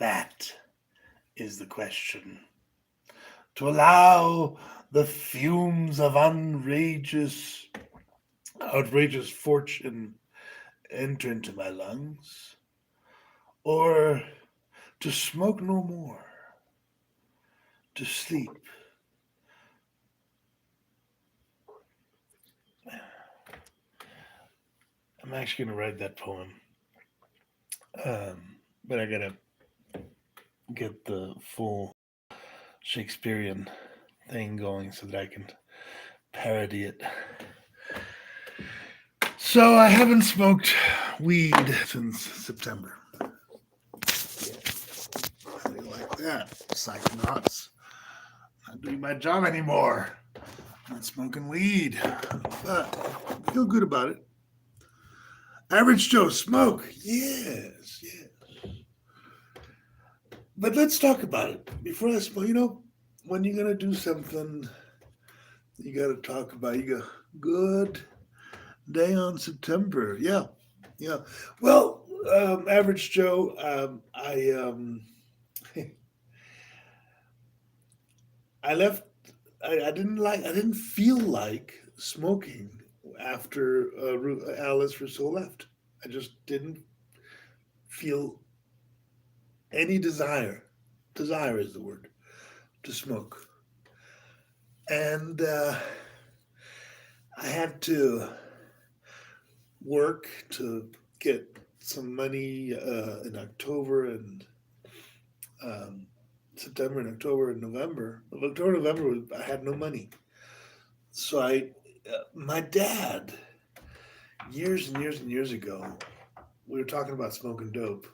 That is the question. To allow the fumes of outrageous fortune enter into my lungs, or to smoke no more, to sleep. I'm actually going to write that poem, but I gotta get the full Shakespearean thing going so that I can parody it. So I haven't smoked weed since September. How do you like that? Psychonauts. Not doing my job anymore. Not smoking weed. But I feel good about it. Average Joe smoke. Yes, yes. But let's talk about it. Before I smoke, when you're gonna do something, you gotta talk about you go good day on September. Yeah. Yeah. Well, Average Joe, I left. I didn't feel like smoking after Alice Rousseau left. I just didn't feel any desire. Desire is the word to smoke, and I had to work to get some money in October and um, September and October and November. Of October, November, I had no money. So my dad, years and years and years ago, we were talking about smoking dope,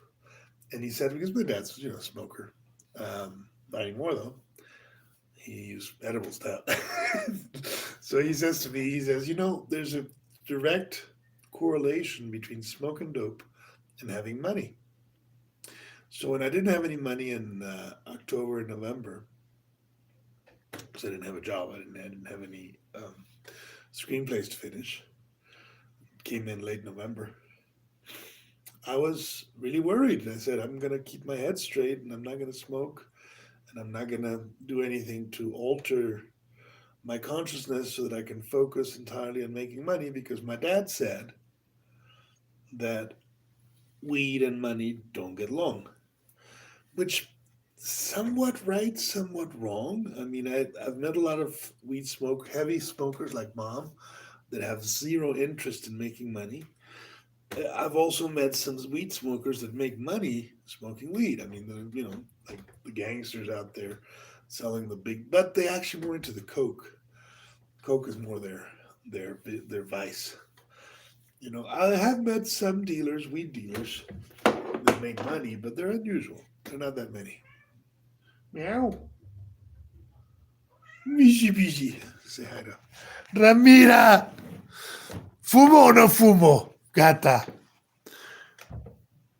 and he said because my dad's a smoker, not anymore though. He used edible stuff. So he says to me, he says, there's a direct correlation between smoking dope and having money. So when I didn't have any money in October and November, because I didn't have a job, I didn't have any screenplays to finish. Came in late November. I was really worried. I said, I'm going to keep my head straight and I'm not going to smoke and I'm not going to do anything to alter my consciousness so that I can focus entirely on making money because my dad said that weed and money don't get along, which somewhat right, somewhat wrong. I mean, I've met a lot of heavy smokers like mom that have zero interest in making money. I've also met some weed smokers that make money smoking weed. I mean, like the gangsters out there selling the big, but they actually more into the coke. Coke is more their vice. I have met some dealers, weed dealers, that make money, but they're unusual. They're not that many. Meow. Mishi bishi. Say hi to Ramira. ¿Fumo o no fumo, gata?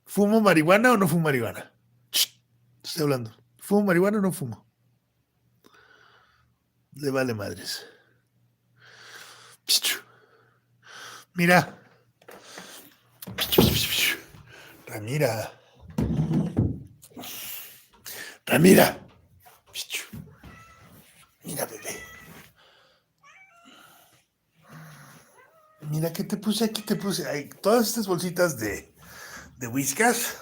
¿Fumo marihuana o no fumo marihuana? Shh, estoy hablando. ¿Fumo marihuana o no fumo? Le vale madres. Mira. Ramira. Ramira. Mira, bebé. Mira, ¿qué te puse aquí? Te puse ahí. Todas estas bolsitas de whiskas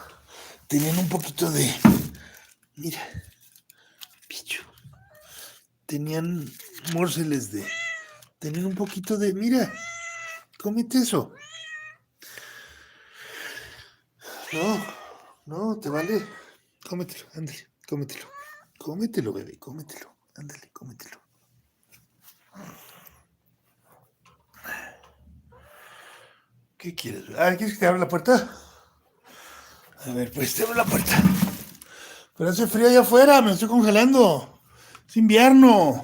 tenían un poquito de. Mira. Pichu. Tenían mórseles de. Tenían un poquito de. Mira. Cómete eso. No, te vale. Cómetelo, ándale, cómetelo. Cómetelo, bebé, cómetelo. Ándale, cómetelo. ¿Qué quieres? ¿Quieres que te abra la puerta? A ver, pues te abro la puerta. Pero hace frío allá afuera, me estoy congelando. Es invierno.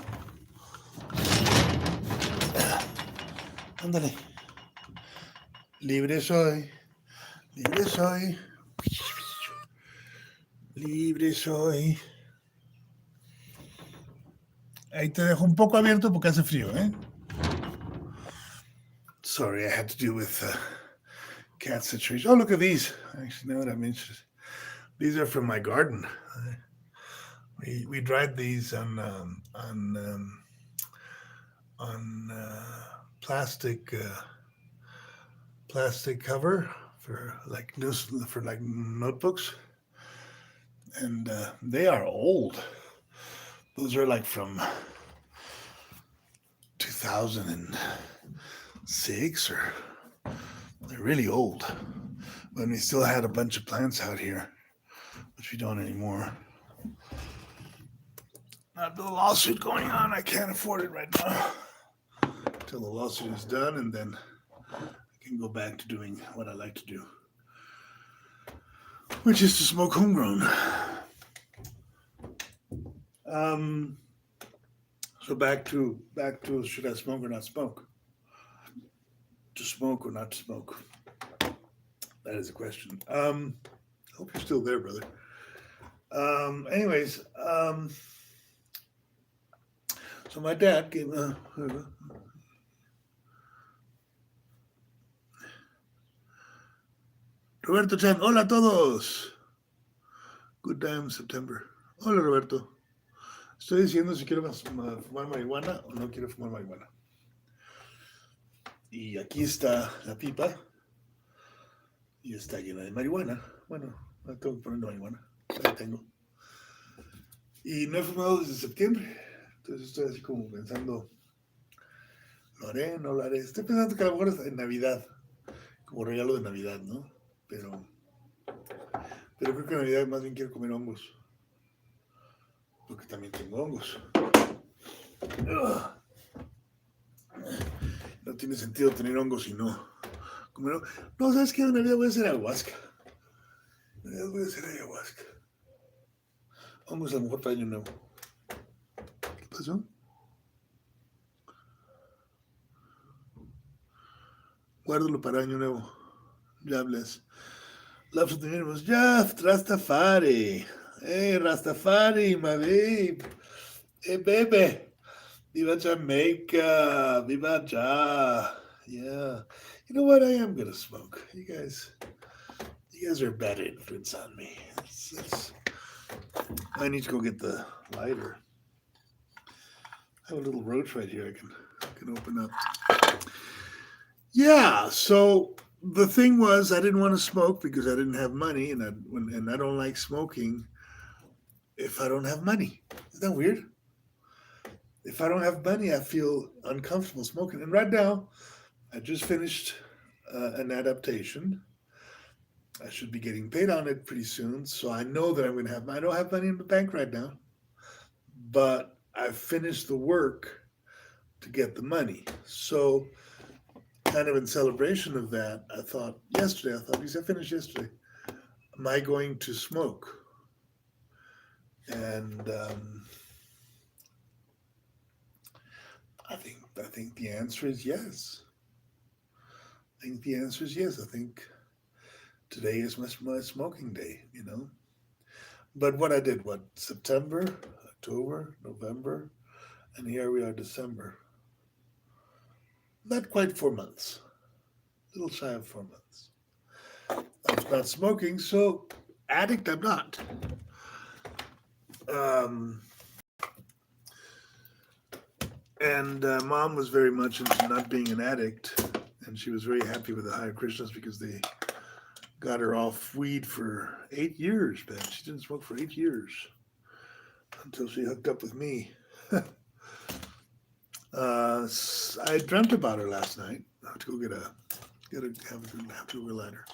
Ándale. Libre soy. Libre soy. Libre soy. Ahí te dejo un poco abierto porque hace frío, ¿eh? Sorry, I had to deal with cat situation. Oh, look at these. Actually, now that I'm interested. These are from my garden. We dried these on plastic plastic cover for like news for like notebooks, and they are old. Those are like from 2006, or they're really old. When we still had a bunch of plants out here, which we don't anymore. Not the lawsuit going on. I can't afford it right now. Until the lawsuit is done, and then I can go back to doing what I like to do, which is to smoke homegrown. Um, so back to should I smoke or not smoke? To smoke or not to smoke? That is a question. I hope you're still there, brother. Anyways, so my dad gave Roberto Chan. Hola a todos. Good damn September. Hola Roberto. Estoy diciendo si quiero fumar marihuana o no quiero fumar marihuana. Y aquí está la pipa. Y está llena de marihuana. Bueno, no tengo que poner marihuana. Ahí tengo. Y no he fumado desde septiembre. Entonces estoy así como pensando, ¿lo haré? ¿No lo haré? Estoy pensando que a lo mejor es en Navidad, como regalo de Navidad, ¿no? Pero creo que en Navidad más bien quiero comer hongos. Porque también tengo hongos. No tiene sentido tener hongos y no comer hongos. No, ¿sabes qué? En Navidad voy a hacer ayahuasca. En Navidad voy a hacer ayahuasca. Hongos a lo mejor para año nuevo. ¿Qué pasó? Guárdalo para año nuevo. Ya bless. Love to the universe. Jeff, Rastafari. Hey, Rastafari, my babe. Hey, baby. Viva Jamaica. Viva Ja. Yeah. You know what? I am going to smoke. You guys are a bad influence on me. I need to go get the lighter. I have a little roach right here I can open up. Yeah, so the thing was I didn't want to smoke because I didn't have money, and I don't like smoking if I don't have money. Isn't that weird? If I don't have money, I feel uncomfortable smoking. And right now, I just finished an adaptation. I should be getting paid on it pretty soon, so I know that I'm going to have. I don't have money in the bank right now, but I finished the work to get the money. So, kind of in celebration of that, I thought because I finished yesterday, am I going to smoke? And I think the answer is yes. I think the answer is yes. I think today is my smoking day, you know. But what I did, September, October, November, and here we are, December. Not quite 4 months, a little shy of 4 months. I was not smoking, so addict I'm not. Um, and Mom was very much into not being an addict, and she was very happy with the Hare Krishnas because they got her off weed for 8 years, man. She didn't smoke for 8 years until she hooked up with me. I dreamt about her last night. I have to go have to go get a lighter.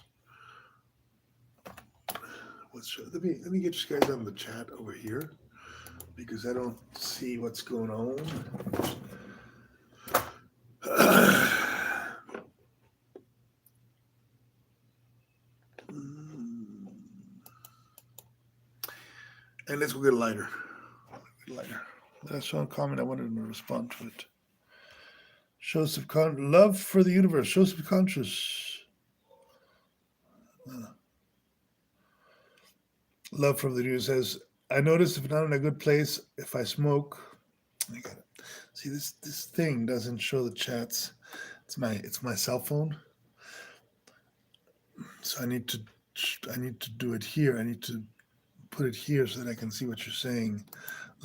Let me get you guys on the chat over here because I don't see what's going on. And let's go get a lighter. I saw a comment. I wanted to respond to it. Shows of love for the universe. Shows of conscious. Love from the universe says, I notice if not in a good place, if I smoke. I got it. See, this thing doesn't show the chats. It's my cell phone. So I need to do it here. I need to put it here so that I can see what you're saying.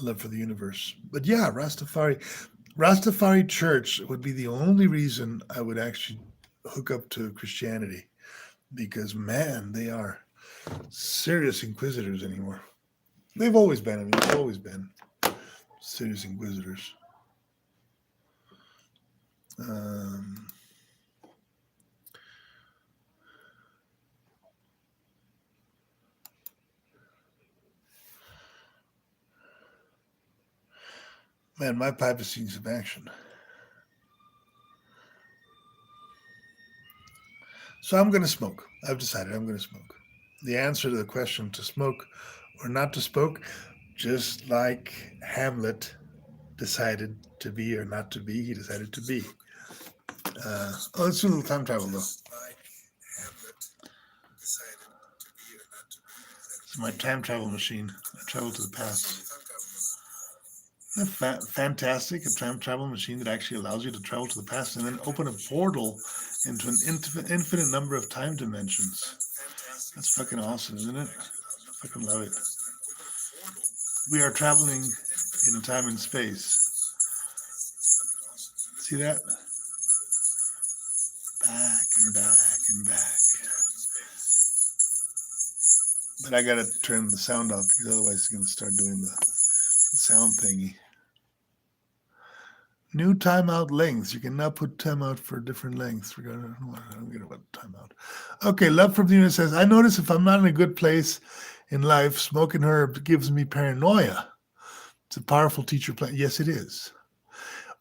Love for the universe. But yeah, Rastafari Church would be the only reason I would actually hook up to Christianity, because man, they are serious inquisitors anymore. They've always been. I mean, they've always been serious inquisitors. Um, Man, my pipe is seeing some action. So I'm going to smoke. I've decided I'm going to smoke. The answer to the question to smoke or not to smoke, just like Hamlet decided to be or not to be, he decided to be. Let's do a little time travel, though. It's my time travel machine. I travel to the past. Fantastic, a time travel machine that actually allows you to travel to the past and then open a portal into an infinite number of time dimensions. That's fucking awesome, isn't it? I fucking love it. We are traveling in time and space. See that? Back and back and back. But I gotta turn the sound off because otherwise it's gonna start doing the sound thingy. New timeout lengths. You can now put timeout for different lengths. I don't get about timeout. Okay, Love from the Unit says, I notice if I'm not in a good place in life, smoking herb gives me paranoia. It's a powerful teacher plant. Yes, it is.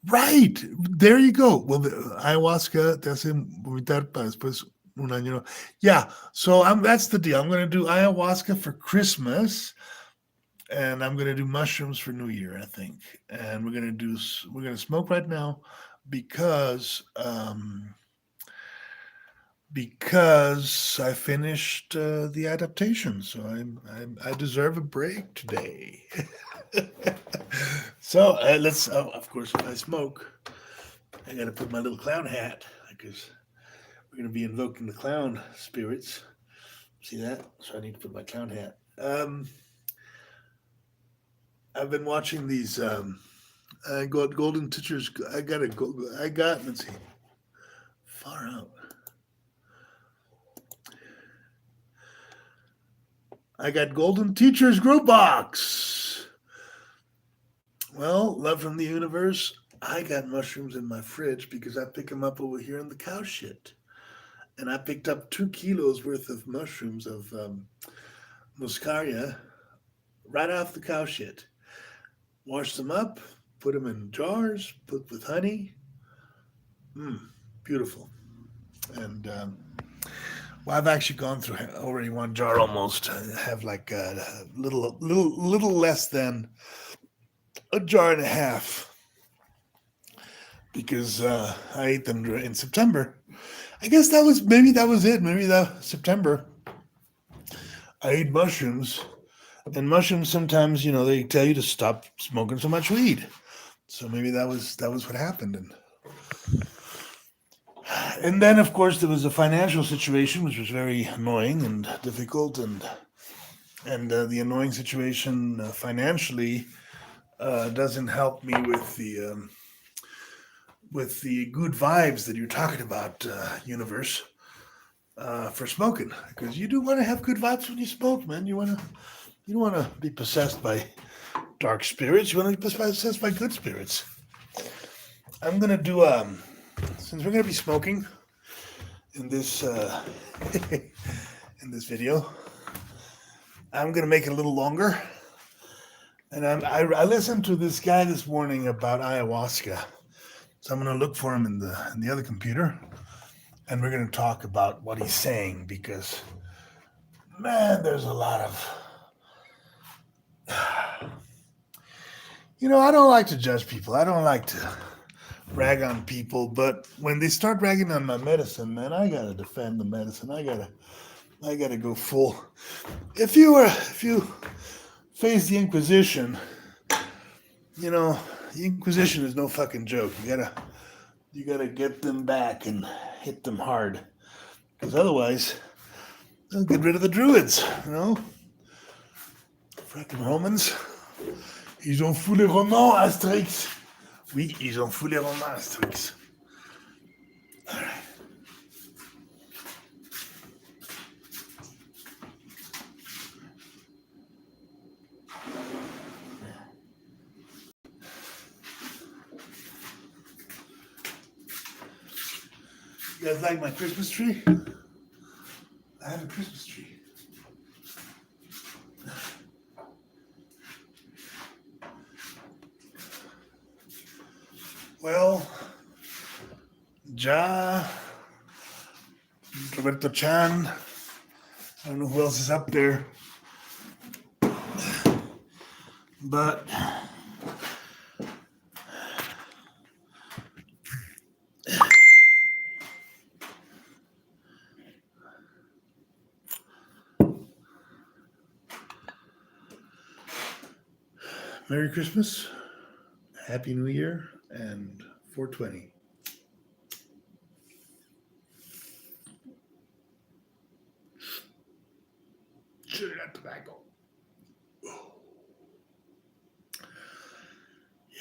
Right. There you go. Well, the ayahuasca te hace vomitar para después un año. Yeah. So that's the deal. I'm going to do ayahuasca for Christmas. And I'm going to do mushrooms for New Year, I think. And we're going to smoke right now because I finished the adaptation. So I deserve a break today. So let's, of course, if I smoke, I got to put my little clown hat because we're going to be invoking the clown spirits. See that? So I need to put my clown hat. I've been watching these. I got Golden Teachers. Let's see, far out. I got Golden Teachers Group Box. Well, Love from the Universe. I got mushrooms in my fridge because I pick them up over here in the cow shit. And I picked up 2 kilos worth of mushrooms of muscaria right off the cow shit. Wash them up, put them in jars, put with honey. Beautiful. And well, I've actually gone through already 1 jar almost. I have like a little less than a jar and a half because I ate them in September. I guess that was it. Maybe that September. I ate mushrooms. And mushrooms sometimes, they tell you to stop smoking so much weed. So maybe that was what happened. And then, of course, there was a financial situation which was very annoying and difficult, and the annoying situation financially doesn't help me with the good vibes that you're talking about, universe, for smoking, because you do want to have good vibes when you smoke, man. You don't want to be possessed by dark spirits. You want to be possessed by good spirits. I'm going to do, since we're going to be smoking in this in this video, I'm going to make it a little longer. And I listened to this guy this morning about ayahuasca. So I'm going to look for him in the other computer. And we're going to talk about what he's saying because, man, there's a lot of... I don't like to judge people. I don't like to rag on people, but when they start ragging on my medicine, man, I gotta defend the medicine. I gotta go full. If you face the Inquisition, the Inquisition is no fucking joke. You gotta get them back and hit them hard, because otherwise, Get rid of the druids, you know? Frickin' Romans. Ils ont fou les romans, Asterix. Oui, ils ont fou les romans, Asterix. All right. You guys like my Christmas tree? I have a Christmas tree. Well, Ja, Roberto Chan, I don't know who else is up there, but Merry Christmas, Happy New Year, and 420. Chew that tobacco.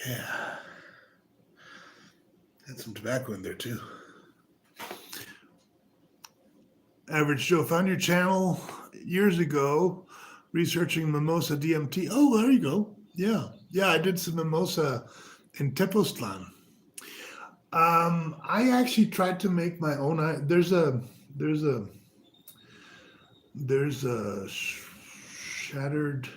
Yeah. Had some tobacco in there too. Average Joe, found your channel years ago researching Mimosa DMT. Oh, there you go. Yeah. Yeah, I did some Mimosa in Tepoztlan. I actually tried to make my own. There's a shattered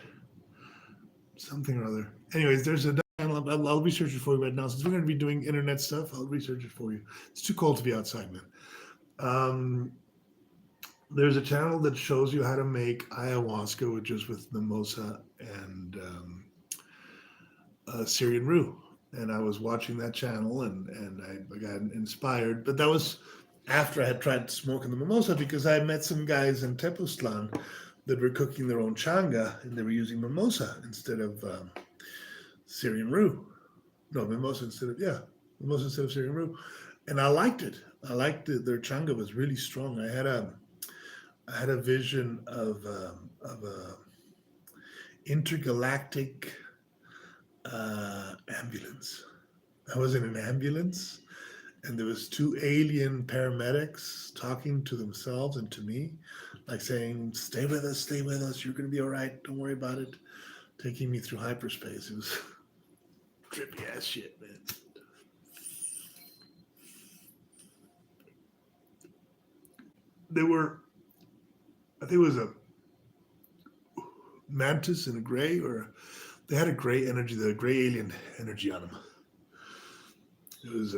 something or other. Anyways, there's a channel. I'll research it for you right now. Since we're going to be doing internet stuff, I'll research it for you. It's too cold to be outside, man. There's a channel that shows you how to make ayahuasca, which is with mimosa and Syrian rue. And I was watching that channel and I got inspired. But that was after I had tried smoking the mimosa because I met some guys in Tepoztlan that were cooking their own changa and they were using mimosa instead of Syrian rue. No, mimosa instead of Syrian rue. And I liked it. I liked it. Their changa was really strong. I had a vision of a intergalactic ambulance. I was in an ambulance, and there was two alien paramedics talking to themselves and to me, like saying, stay with us, you're going to be all right, don't worry about it," taking me through hyperspace. It was trippy ass shit, man. They were, I think it was a mantis in a gray, or they had a gray energy, the gray alien energy on them. It was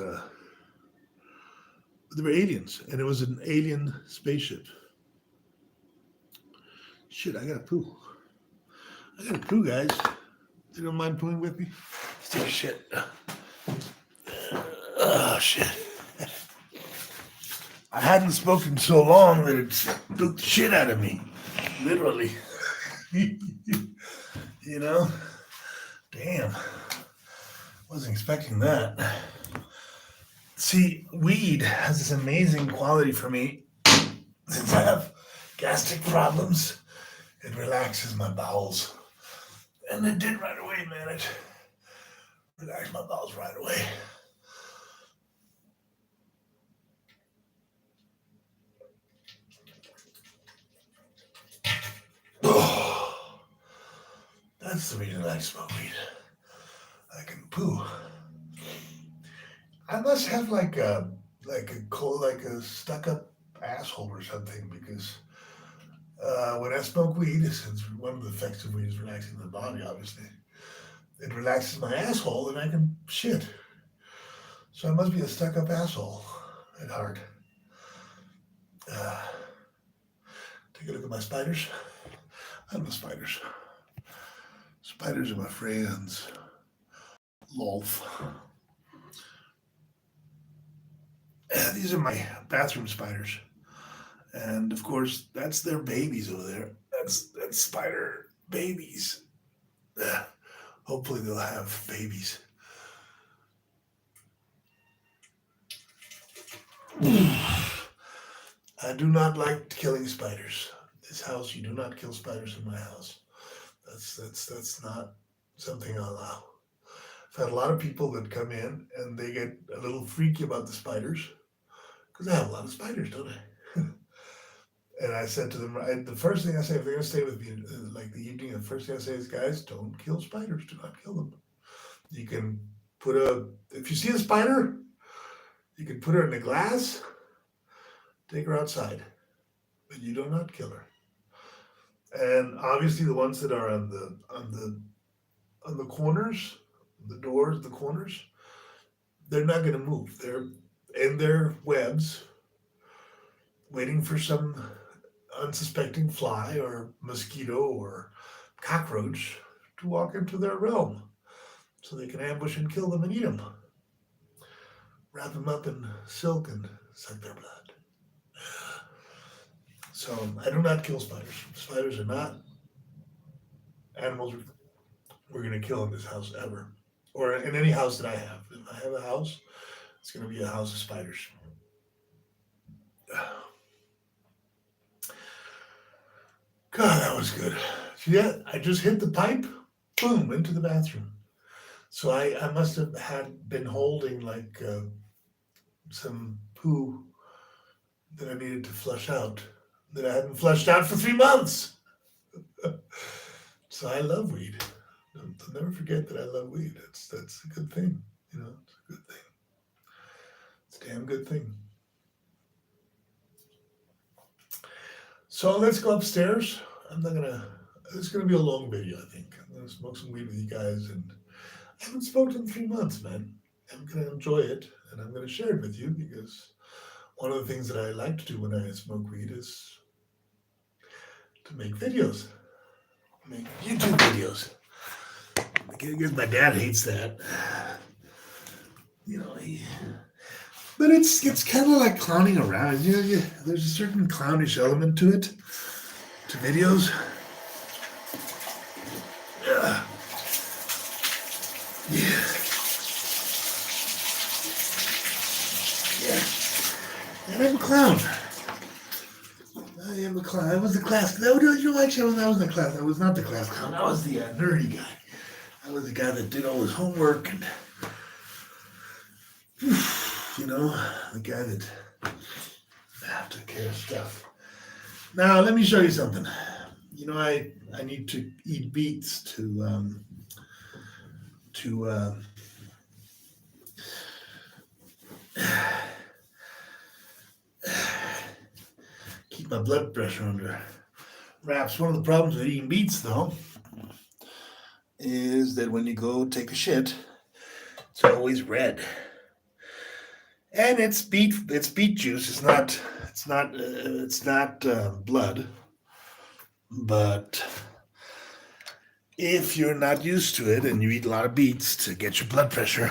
they were aliens, and it was an alien spaceship. Shit, I gotta poo. Guys. You don't mind pooing with me? Let's take a shit. Oh shit. I hadn't spoken so long that it took the shit out of me. Literally. You know? Damn. Wasn't expecting that. See, weed has this amazing quality for me. Since I have gastric problems, it relaxes my bowels. And it did right away, man. It relaxed my bowels right away. Oh, that's the reason I smoke weed. I can poo. I must have like a stuck up asshole or something, because when I smoke weed, since one of the effects of weed is relaxing the body, obviously, it relaxes my asshole and I can shit. So I must be a stuck up asshole at heart. Take a look at my spiders. I love spiders. Spiders are my friends. Lolf. These are my bathroom spiders. And of course, that's their babies over there. That's spider babies. Hopefully they'll have babies. I do not like killing spiders. this house. You do not kill spiders in my house. That's not something I'll allow. I've had a lot of people that come in and they get a little freaky about the spiders because I have a lot of spiders, don't I? And I said to them, the first thing I say, if they're going to stay with me, like the evening, the first thing I say is, guys, don't kill spiders. Do not kill them. You can if you see a spider, you can put her in a glass, take her outside, but you do not kill her. And obviously, the ones that are on the corners, the doors, the corners, they're not going to move. They're in their webs, waiting for some unsuspecting fly or mosquito or cockroach to walk into their realm so they can ambush and kill them and eat them. Wrap them up in silk and suck their blood. So I do not kill spiders. Spiders are not animals we're going to kill in this house ever. Or in any house that I have. If I have a house, it's going to be a house of spiders. God, that was good. Yeah, I just hit the pipe, boom, into the bathroom. So I must have been holding like some poo that I needed to flush out that I hadn't flushed out for 3 months. So I love weed. Don't never forget that I love weed. That's a good thing. You know, it's a good thing. It's a damn good thing. So let's go upstairs. It's gonna be a long video, I think. I'm gonna smoke some weed with you guys, and I haven't smoked in 3 months, man. I'm gonna enjoy it, and I'm gonna share it with you because one of the things that I like to do when I smoke weed is to make videos, make YouTube videos. Because my dad hates that. You know, but it's kind of like clowning around. There's a certain clownish element to it, to videos. Yeah. And I'm a clown. I am a clown. I was the class. No, you know, actually, I was in the class. I was not the class clown. I was the nerdy guy. I was the guy that did all his homework and, you know, the guy that took care of stuff. Now, let me show you something. You know, I need to eat beets to keep my blood pressure under wraps. One of the problems with eating beets, though, is that when you go take a shit, it's always red. And it's beet juice. It's not blood. But if you're not used to it and you eat a lot of beets to get your blood pressure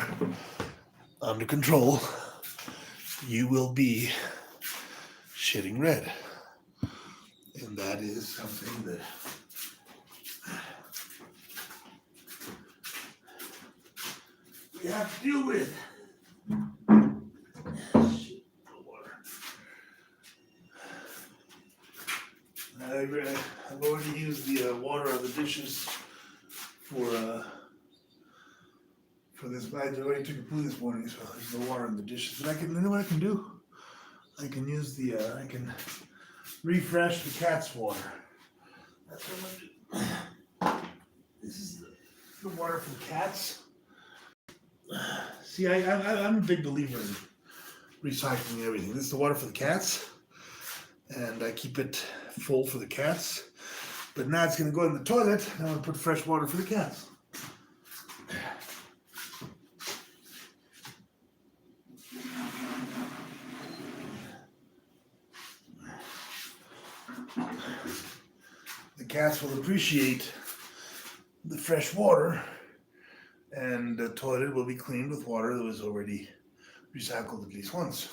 under control, you will be shitting red. And that is something that we have to deal with. I've already used the water on the dishes for this. I already took a poo this morning, so there's no water on the dishes. But you know what I can do? I can use I can refresh the cat's water. That's what I'm gonna do. This is the water from cats. See, I'm a big believer in recycling everything. This is the water for the cats, and I keep it full for the cats. But now it's going to go in the toilet, and I'm going to put fresh water for the cats. The cats will appreciate the fresh water, and the toilet will be cleaned with water that was already recycled at least once.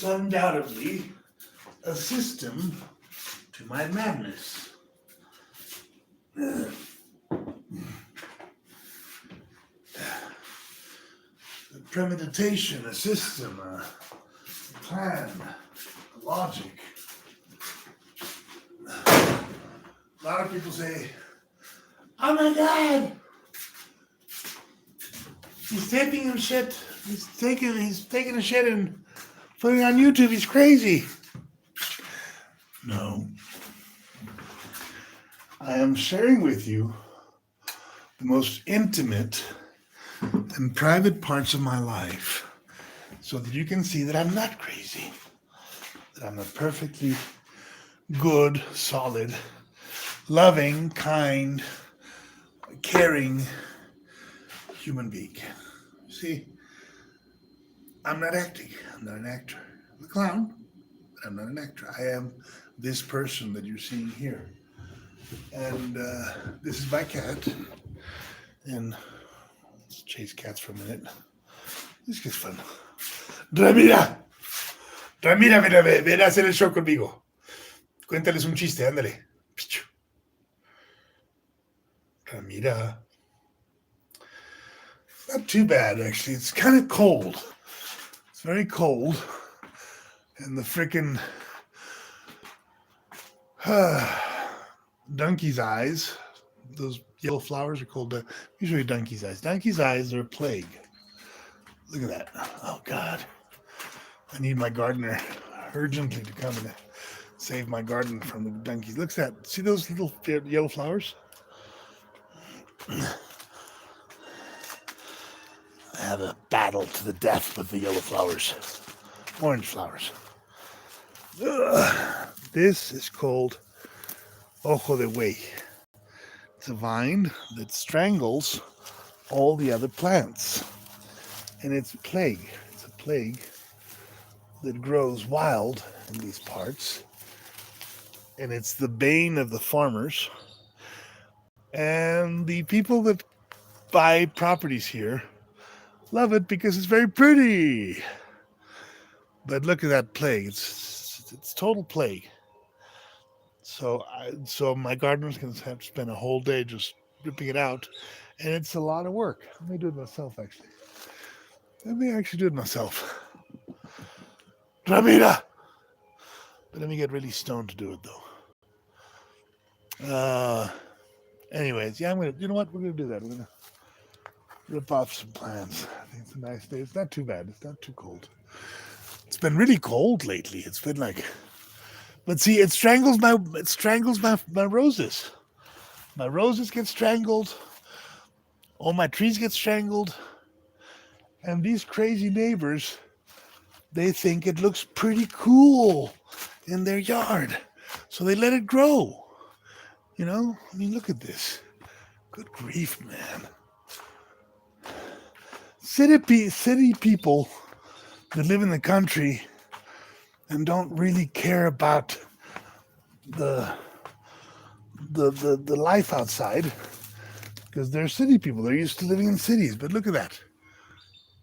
is undoubtedly a system to my madness. The premeditation, a system, a plan, a logic. A lot of people say, "Oh my God, he's taping him shit. He's taking a shit and putting it on YouTube. He's crazy." No, I am sharing with you the most intimate and private parts of my life, so that you can see that I'm not crazy, that I'm a perfectly good, solid, loving, kind, caring human being. See, I'm not acting. I'm not an actor. I'm a clown, but I'm not an actor. I am this person that you're seeing here. And this is my cat. And let's chase cats for a minute. This gets fun. Ramira, Ramira, ven a hacer el show conmigo. Cuéntales un chiste, ándale. Ramira. Not too bad, actually. It's kind of cold. It's very cold. And the frickin' donkey's eyes, those yellow flowers are called, usually donkey's eyes. Donkey's eyes are a plague. Look at that. Oh, God. I need my gardener urgently to come and save my garden from the donkeys. Look at that. See those little yellow flowers? I have a battle to the death with the yellow flowers. Orange flowers. This is called Ojo de Buey. It's a vine that strangles all the other plants. And it's a plague. It's a plague that grows wild in these parts. And it's the bane of the farmers. And the people that buy properties here love it because it's very pretty. But look at that plague. It's total plague. So my gardener's going to have to spend a whole day just ripping it out. And it's a lot of work. Let me do it myself, actually. Let me actually do it myself. Ramira! But let me get really stoned to do it, though. Anyways, yeah, you know what? We're going to do that. We're going to rip off some plants. I think it's a nice day. It's not too bad. It's not too cold. It's been really cold lately. It's been like, but see, it strangles my roses. My roses get strangled. All my trees get strangled. And these crazy neighbors, they think it looks pretty cool in their yard. So they let it grow. You know, I mean, look at this. Good grief, man. City people that live in the country and don't really care about the life outside, because they're city people. They're used to living in cities. But look at that.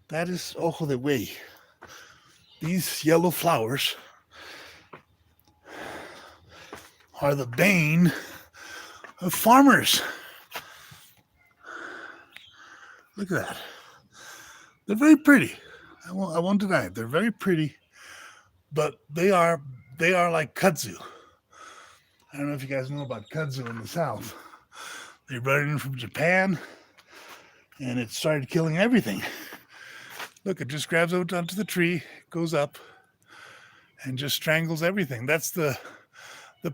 That is Ojo de Buey. These yellow flowers are the bane of farmers. Look at that. They're very pretty. I won't deny it. They're very pretty, but they are like kudzu. I don't know if you guys know about kudzu in the South. They brought it in from Japan, and it started killing everything. Look, it just grabs out onto the tree, goes up, and just strangles everything. That's the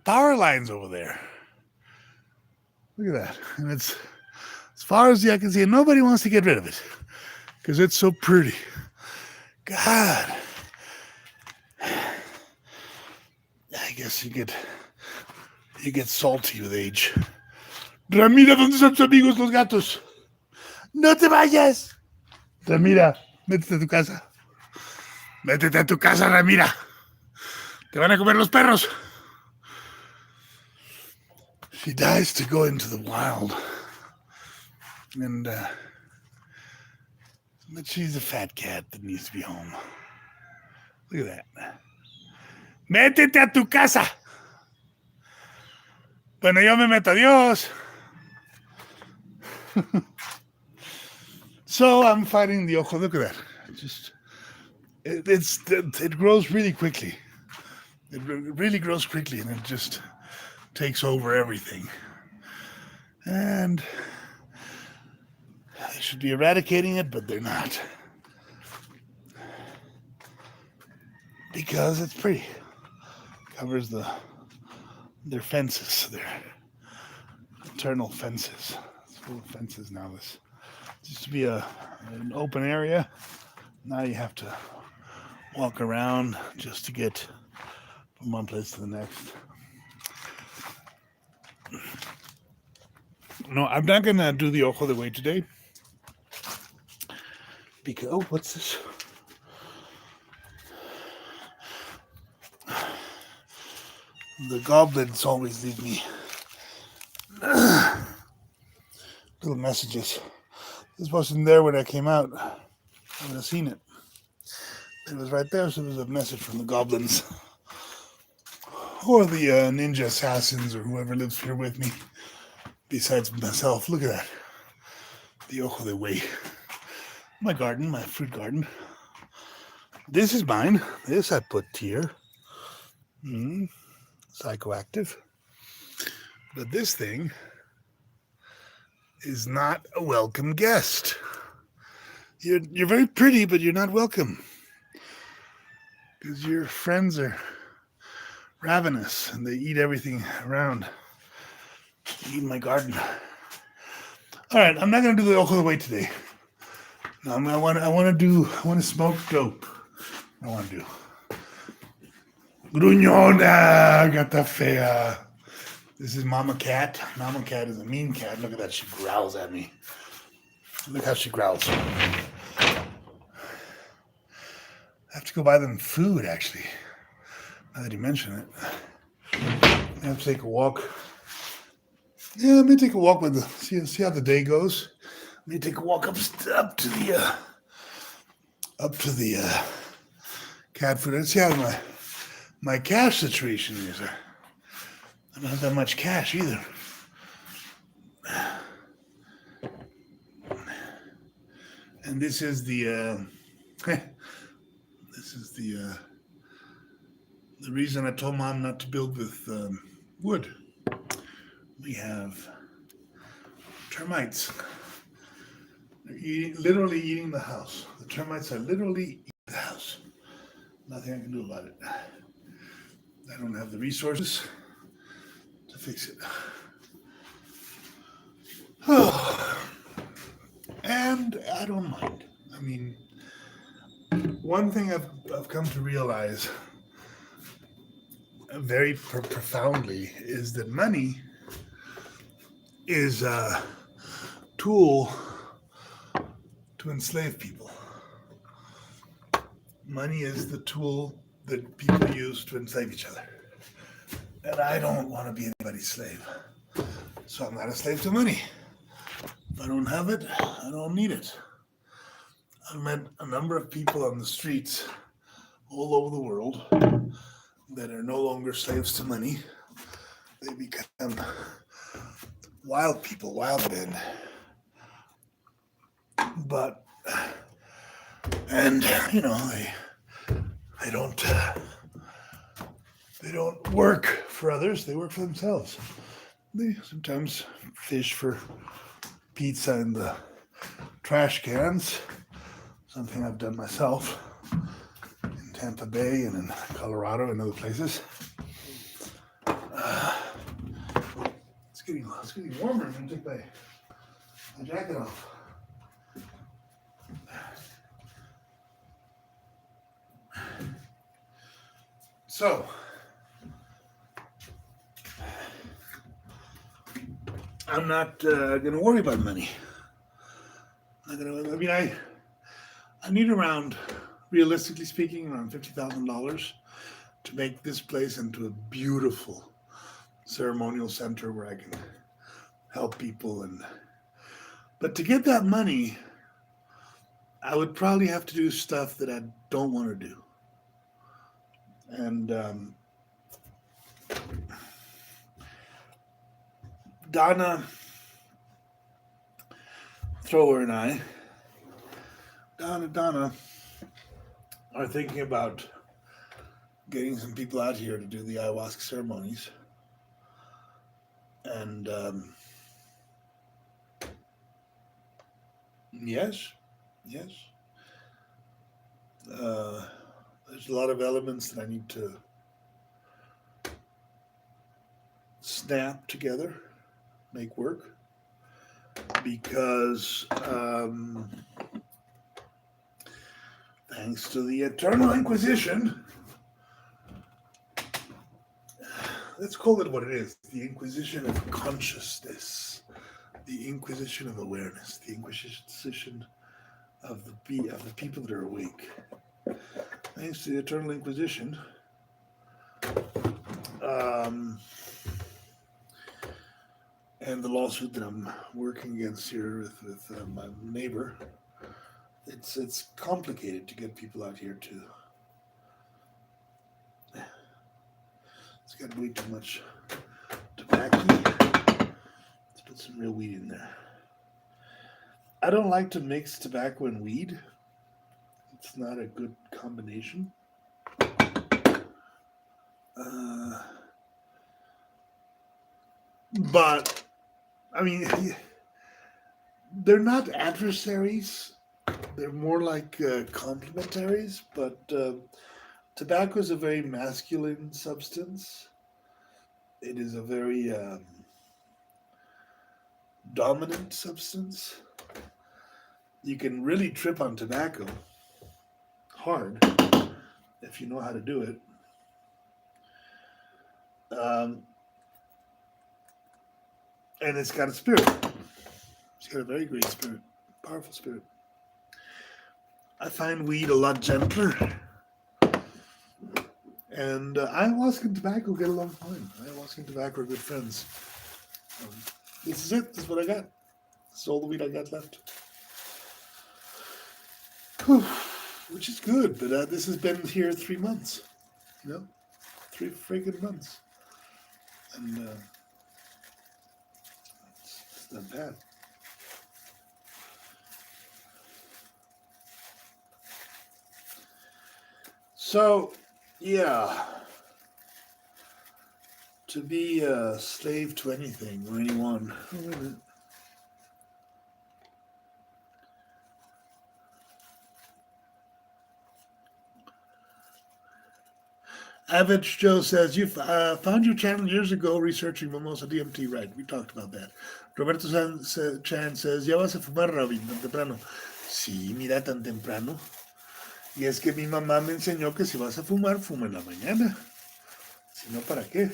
power lines over there. Look at that. And it's, as far as the eye can see, nobody wants to get rid of it because it's so pretty. God. I guess you get salty with age. Ramira, ¿dónde están tus amigos los gatos? No te vayas. Ramira, métete a tu casa. Métete a tu casa, Ramira. Te van a comer los perros. She dies to go into the wild. And, but she's a fat cat that needs to be home. Look at that. Métete a tu casa. Bueno, yo me meto. Adiós. So I'm fighting the ojo. Look at that. It grows really quickly. It really grows quickly, and it just takes over everything. And they should be eradicating it, but they're not. Because it's pretty. Covers their fences, their internal fences. It's full of fences now. This used to be an open area. Now you have to walk around just to get from one place to the next. No, I'm not gonna do the ojo de way today. Because what's this? The goblins always leave me little messages. This wasn't there when I came out. I would have seen it. It was right there, so it was a message from the goblins. Or the ninja assassins, or whoever lives here with me, besides myself. Look at that. The ojo de way. My garden, my fruit garden. This is mine. This I put here. Psychoactive. But this thing is not a welcome guest. You're very pretty, but you're not welcome. Because your friends are ravenous and they eat everything around. They eat my garden. All right, I'm not gonna do the ojo de way today. No, I want to smoke dope. I want to do. Gruñona, gata fea. This is Mama Cat. Mama Cat is a mean cat. Look at that. She growls at me. Look how she growls. I have to go buy them food, actually. Now that you mention it. I have to take a walk. Yeah, let me take a walk with see how the day goes. Let me take a walk up to the cat food and see how my cash situation is. I don't have that much cash either. And this is the reason I told Mom not to build with wood. We have termites. They're literally eating the house. The termites are literally eating the house. Nothing I can do about it. I don't have the resources to fix it. And I don't mind. I mean, one thing I've come to realize very profoundly is that money is a tool to enslave people. Money is the tool that people use to enslave each other. And I don't want to be anybody's slave. So I'm not a slave to money. If I don't have it, I don't need it. I've met a number of people on the streets all over the world that are no longer slaves to money. They become wild people, wild men. But, and you know, they don't work for others. They work for themselves. They sometimes fish for pizza in the trash cans. Something I've done myself in Tampa Bay and in Colorado and other places. It's getting warmer. I'm gonna take my jacket off. So, I'm not going to worry about money. I need around, realistically speaking, around $50,000 to make this place into a beautiful ceremonial center where I can help people. But to get that money, I would probably have to do stuff that I don't want to do. And Donna Thrower and Donna, are thinking about getting some people out here to do the ayahuasca ceremonies. And yes, yes. There's a lot of elements that I need to snap together, make work, because thanks to the Eternal Inquisition, let's call it what it is, the Inquisition of consciousness, the Inquisition of awareness, the Inquisition of the people that are awake. Thanks to the Eternal Inquisition, and the lawsuit that I'm working against here with my neighbor, it's complicated to get people out here to. It's got way too much tobacco. Let's put some real weed in there. I don't like to mix tobacco and weed. It's not a good combination. But, I mean, they're not adversaries. They're more like complementaries. But tobacco is a very masculine substance. It is a very dominant substance. You can really trip on tobacco hard if you know how to do it. And it's got a spirit. It's got a very great spirit, powerful spirit. I find weed a lot gentler. And ayahuasca and tobacco get along fine. Ayahuasca and tobacco are good friends. This is it. This is what I got. This is all the weed I got left. Whew. Which is good, but this has been here 3 months. 3 freaking months. And it's not bad. So, yeah, to be a slave to anything or anyone. Oh, wait a minute. Average Joe says, you found your channel years ago researching Mimosa DMT, right? We talked about that. Roberto Chan says, ¿ya vas a fumar, Robin, tan temprano? Sí, mira, tan temprano. Y es que mi mamá me enseñó que si vas a fumar, fuma en la mañana. Si no, ¿para qué?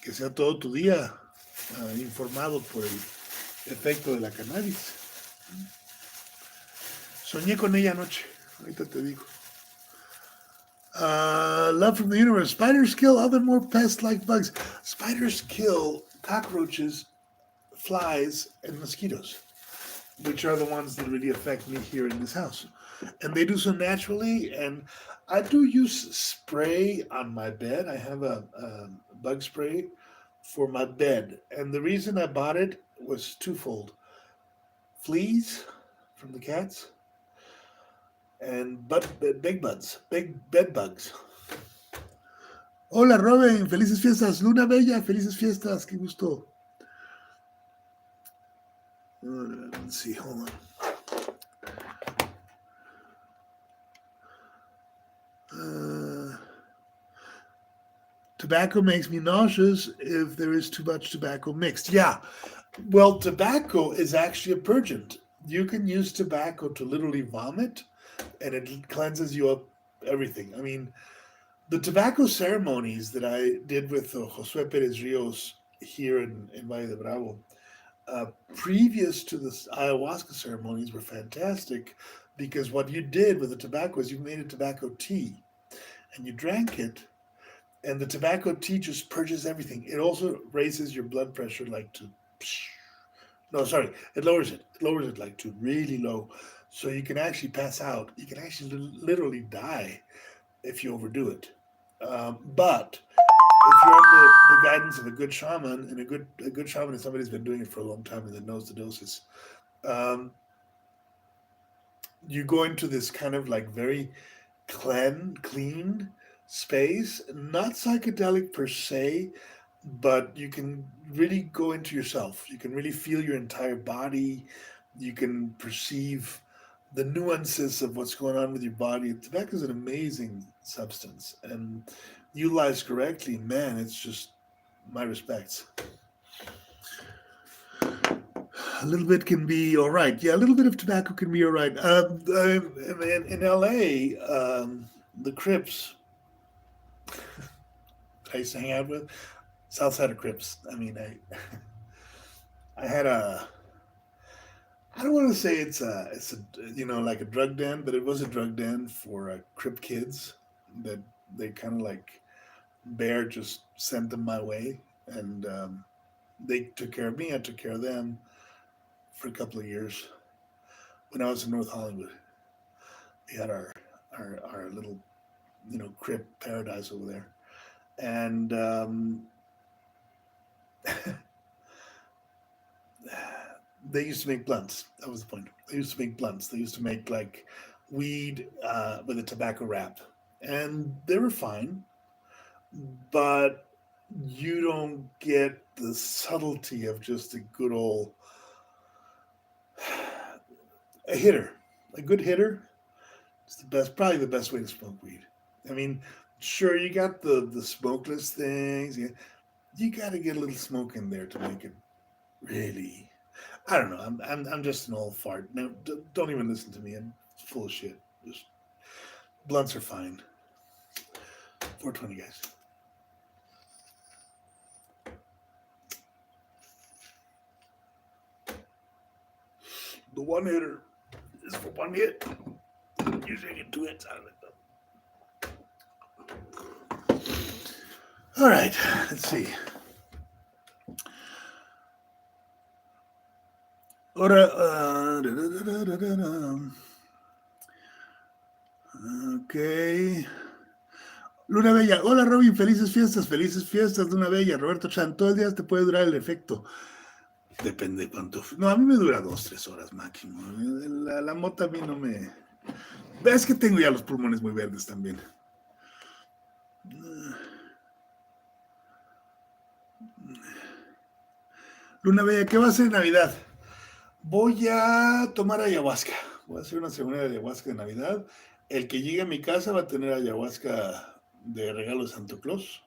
Que sea todo tu día informado por el efecto de la cannabis. Soñé con ella anoche, ahorita te digo. Love from the universe. Spiders kill other more pest-like bugs. Spiders kill cockroaches, flies, and mosquitoes, which are the ones that really affect me here in this house. And they do so naturally. And I do use spray on my bed. I have a bug spray for my bed. And the reason I bought it was twofold. Fleas from the cats. And big bed bugs. Hola Robin, felices fiestas. Luna Bella, felices fiestas. Qué gusto. Let's see, hold on. Tobacco makes me nauseous if there is too much tobacco mixed. Yeah, well, tobacco is actually a purgant. You can use tobacco to literally vomit, and it cleanses you up everything. I mean, the tobacco ceremonies that I did with Josue Perez Rios here in Valle de Bravo, previous to the ayahuasca ceremonies, were fantastic, because what you did with the tobacco is you made a tobacco tea, and you drank it, and the tobacco tea just purges everything. It also raises your blood pressure like to... it lowers it. It lowers it like to really low. So you can actually pass out. You can actually literally die if you overdo it. But if you're on the guidance of a good shaman, and a good shaman is somebody who's been doing it for a long time and that knows the doses. Um, you go into this kind of like very clean space, not psychedelic per se, but you can really go into yourself. You can really feel your entire body. You can perceive the nuances of what's going on with your body. Tobacco is an amazing substance, and utilized correctly, man, it's just my respects. A little bit can be all right. Yeah, a little bit of tobacco can be all right. In LA, the Crips I used to hang out with, South Side of Crips. I mean, I had a. I don't want to say it's a like a drug den, but it was a drug den for Crip kids that they kind of like Bear just sent them my way, and they took care of me. I took care of them for a couple of years when I was in North Hollywood. We had our little Crip paradise over there, and they used to make blunts. That was the point. They used to make blunts. They used to make like weed with a tobacco wrap, and they were fine, but you don't get the subtlety of just a good old a hitter. A good hitter is the best, probably the best way to smoke weed. I mean, sure, you got the smokeless things. You got to get a little smoke in there to make it really. I don't know. I'm just an old fart. No, don't even listen to me. I'm full of shit. Just blunts are fine. 420 guys. The one hitter is for one hit. Usually get two hits out of it though. All right, let's see. Ahora, ok. Luna Bella, hola Robin, felices fiestas, Luna Bella. Roberto Chan, todo el día te puede durar el efecto. Depende de cuánto. No, a mí me dura 2, 3 horas máximo. La mota a mí no me. Es que tengo ya los pulmones muy verdes también. Luna Bella, ¿qué va a hacer en Navidad? Voy a tomar ayahuasca. Voy a hacer una ceremonia de ayahuasca de Navidad. El que llegue a mi casa va a tener ayahuasca de regalo de Santo Claus.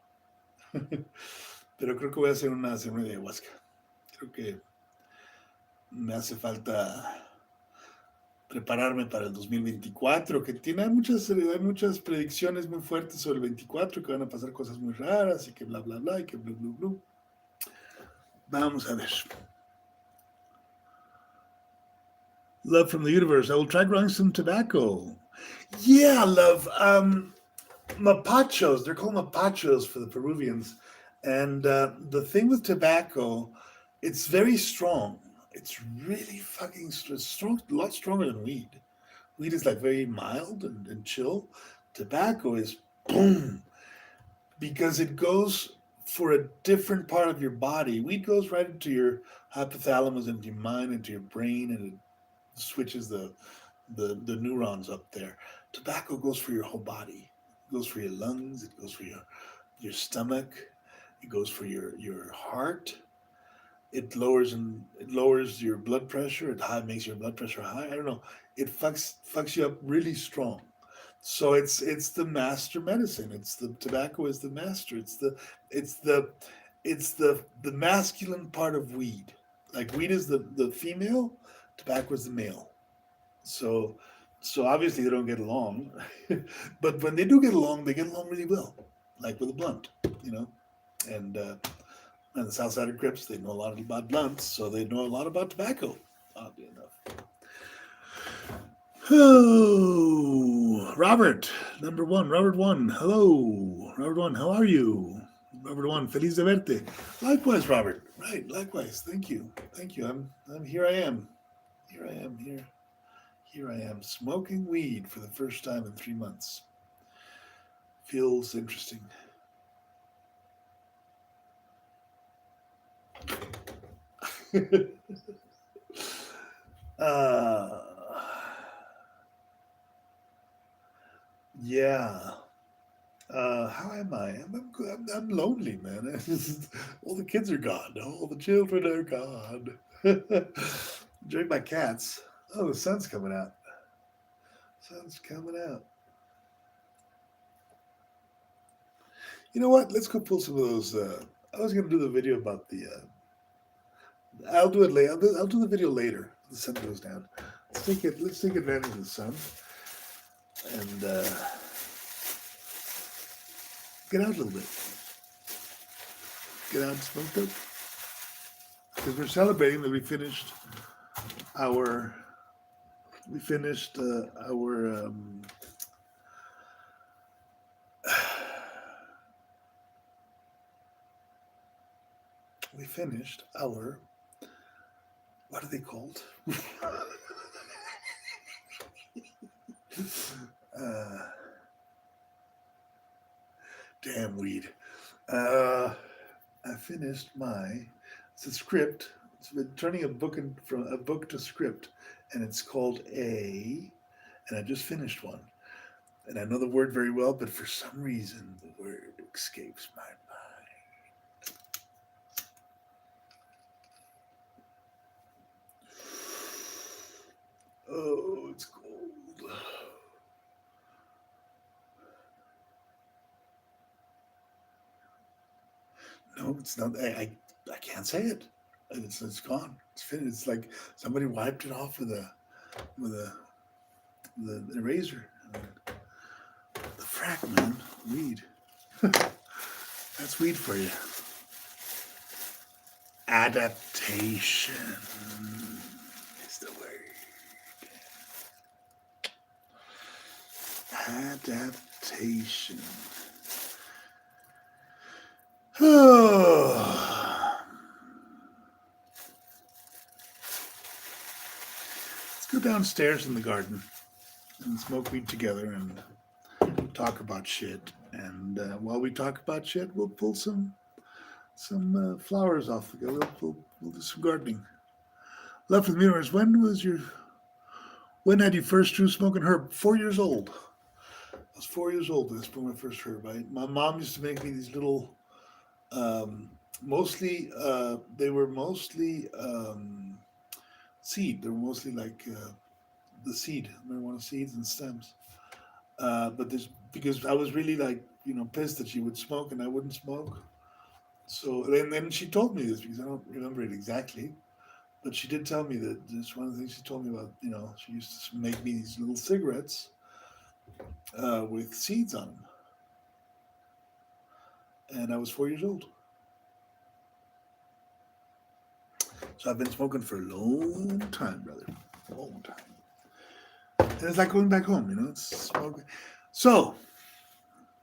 Pero creo que voy a hacer una ceremonia de ayahuasca. Creo que me hace falta prepararme para el 2024, que hay muchas predicciones muy fuertes sobre el 24, que van a pasar cosas muy raras y que bla, bla, bla, y que bla, bla, bla. Vamos a ver. Love from the universe. I will try growing some tobacco. Yeah, love. Mapachos. They're called mapachos for the Peruvians. And the thing with tobacco, it's very strong. It's really fucking strong, a lot stronger than weed. Weed is like very mild and chill. Tobacco is boom, because it goes for a different part of your body. Weed goes right into your hypothalamus, into your mind, into your brain, and it switches the neurons up there. Tobacco goes for your whole body. It goes for your lungs. It goes for your stomach. It goes for your heart. It lowers your blood pressure. It makes your blood pressure high. I don't know. It fucks you up really strong. So it's the master medicine. It's the tobacco is the master. It's the masculine part of weed. Like weed is the female, tobacco is the male. So obviously they don't get along, but when they do get along, they get along really well, like with a blunt, and the South Side of Crips, they know a lot about blunts, so they know a lot about tobacco, oddly enough. Oh, Robert, number one, Robert 1, hello, Robert 1, how are you? Robert 1, feliz de verte. Likewise, Robert, right, likewise, thank you, I'm here I am, here I am, smoking weed for the first time in 3 months. Feels interesting. uh, yeah. How am I? I'm lonely, man. All the kids are gone. All the children are gone. Enjoying my cats. Oh, the sun's coming out. Sun's coming out. You know what? Let's go pull some of those. I was gonna do the video about the. I'll do it later. I'll do the video later. The sun goes down. Let's take it. Let's take advantage of the sun and get out a little bit. Get out and smoke dope because we're celebrating that we finished our. We finished our. We finished our. What are they called? Damn weed. I finished my. It's a script. It's been turning from a book to script, and it's called A. And I just finished one, and I know the word very well, but for some reason the word escapes my mind. Oh, it's cold. No, it's not. I can't say it. It's gone. It's finished. It's like somebody wiped it off with a the eraser. The frack, man. Weed. That's weed for you. Adaptation is the word. Adaptation. Let's go downstairs in the garden and smoke weed together and talk about shit. And while we talk about shit, we'll pull some flowers off. We'll do some gardening. Left with mirrors. When had you first drew smoking herb? 4 years old. I was 4 years old. That's when I first herb. My mom used to make me these little. They were mostly seed. They were mostly like the seed, marijuana seeds and stems. But this because I was really like pissed that she would smoke and I wouldn't smoke. So then she told me this because I don't remember it exactly, but she did tell me that this one of the things she told me about. She used to make me these little cigarettes with seeds on them, and I was 4 years old. So I've been smoking for a long time, brother. A long time. And it's like going back home, it's smoking. So,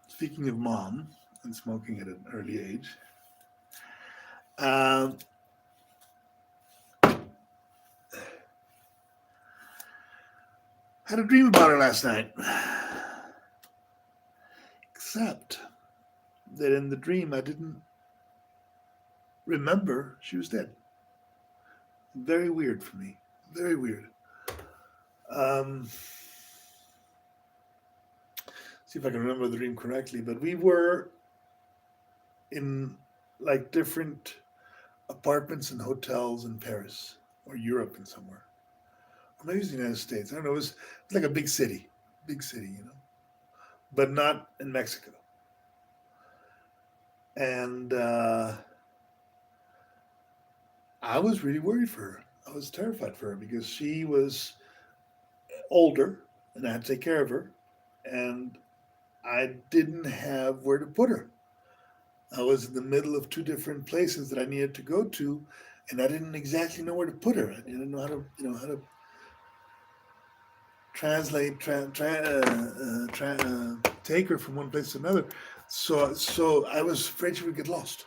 speaking of mom and smoking at an early age, had a dream about her last night. Except that in the dream I didn't remember she was dead. Very weird for me. Very weird. See if I can remember the dream correctly, but we were in like different apartments and hotels in Paris or Europe and somewhere. Or maybe it was the United States. I don't know. It was like a big city, but not in Mexico. And I was really worried for her. I was terrified for her because she was older and I had to take care of her. And I didn't have where to put her. I was in the middle of two different places that I needed to go to, and I didn't exactly know where to put her. I didn't know how to translate, take her from one place to another. So I was afraid she would get lost.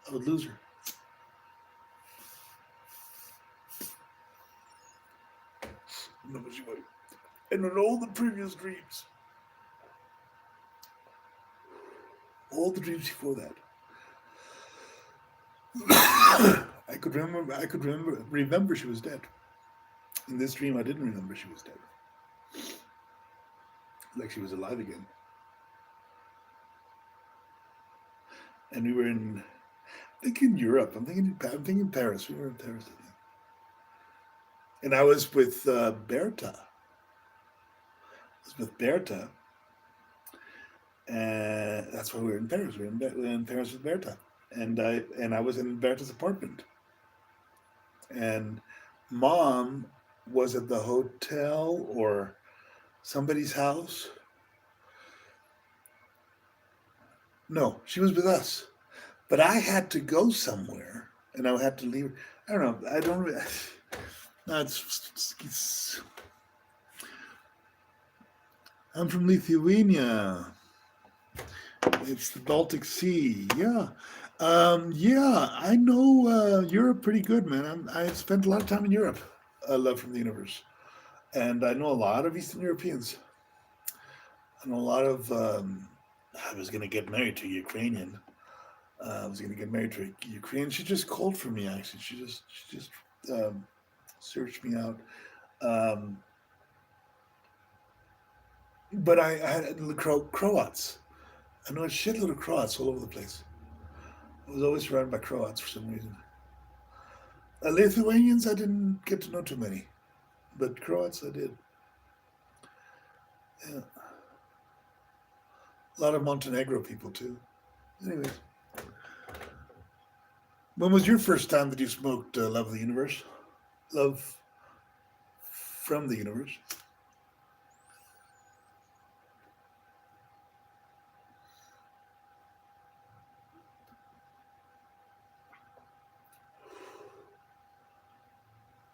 I would lose her. And in all the previous dreams, all the dreams before that, I I could remember she was dead. In this dream, I didn't remember she was dead. Like she was alive again. And we were in, I think in Europe. I'm thinking Paris. We were in Paris, I think. And I was with Berta. I was with Berta, and that's why we were in Paris. We were in Paris with Berta, and I was in Berta's apartment, and Mom was at the hotel or somebody's house. No, she was with us, but I had to go somewhere, and I had to leave. I don't know. I don't. No, I'm from Lithuania. It's the Baltic Sea. Yeah. Yeah, I know Europe pretty good, man. I've spent a lot of time in Europe. Love from the universe. And I know a lot of Eastern Europeans. I know a lot of. I was going to get married to a Ukrainian. I was going to get married to a Ukrainian. She just called for me, actually. She just searched me out. Um, but I had Croats. I know a shitload of Croats all over the place. I was always surrounded by Croats for some reason. Lithuanians, I didn't get to know too many, but Croats, I did. Yeah, a lot of Montenegro people too. Anyways, when was your first time that you smoked Love of the Universe? Love from the Universe.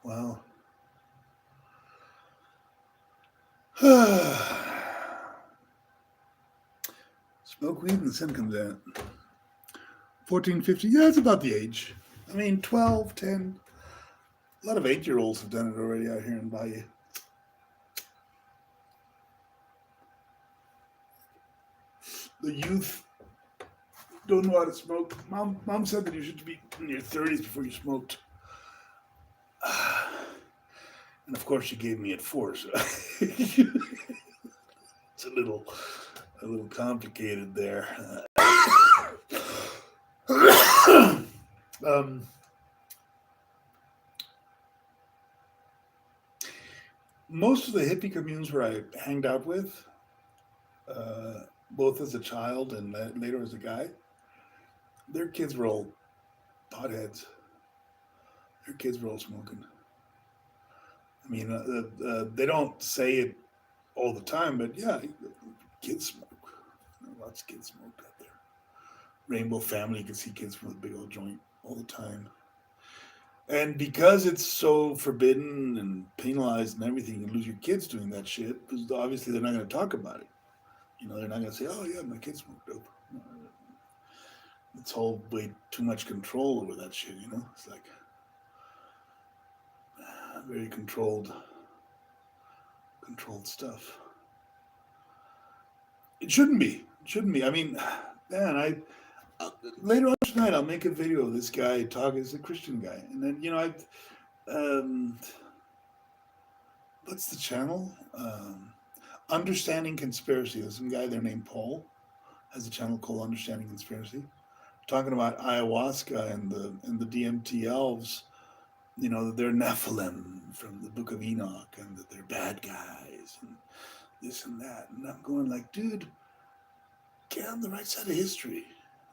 Wow. Smoke weed and the sun comes out. 14, 15. Yeah, that's about the age. I mean, 12, 10. A lot of 8-year-olds have done it already out here in Bayou. The youth don't know how to smoke. Mom said that you should be in your 30s before you smoked. And of course, she gave me at 4, so it's a little complicated there. um, most of the hippie communes where I hanged out with, uh, both as a child and later as a guy, their kids were all potheads. Their kids were all smoking. I mean, they don't say it all the time, but yeah, kids smoke. Lots of kids smoke out there. Rainbow Family, you can see kids with a big old joint all the time. And because it's so forbidden and penalized and everything, you lose your kids doing that shit, because obviously they're not going to talk about it. They're not going to say, "Oh yeah, my kid smoked dope." It's all way too much control over that shit. It's like very controlled stuff. It shouldn't be. It shouldn't be. I mean, man, later on tonight I'll make a video of this guy talking. He's a Christian guy, and then um, what's the channel? Understanding Conspiracy. There's some guy there named Paul has a channel called Understanding Conspiracy, talking about ayahuasca and the DMT elves. That they're Nephilim from the Book of Enoch, and that they're bad guys, and this and that. And I'm going like, dude, get on the right side of history.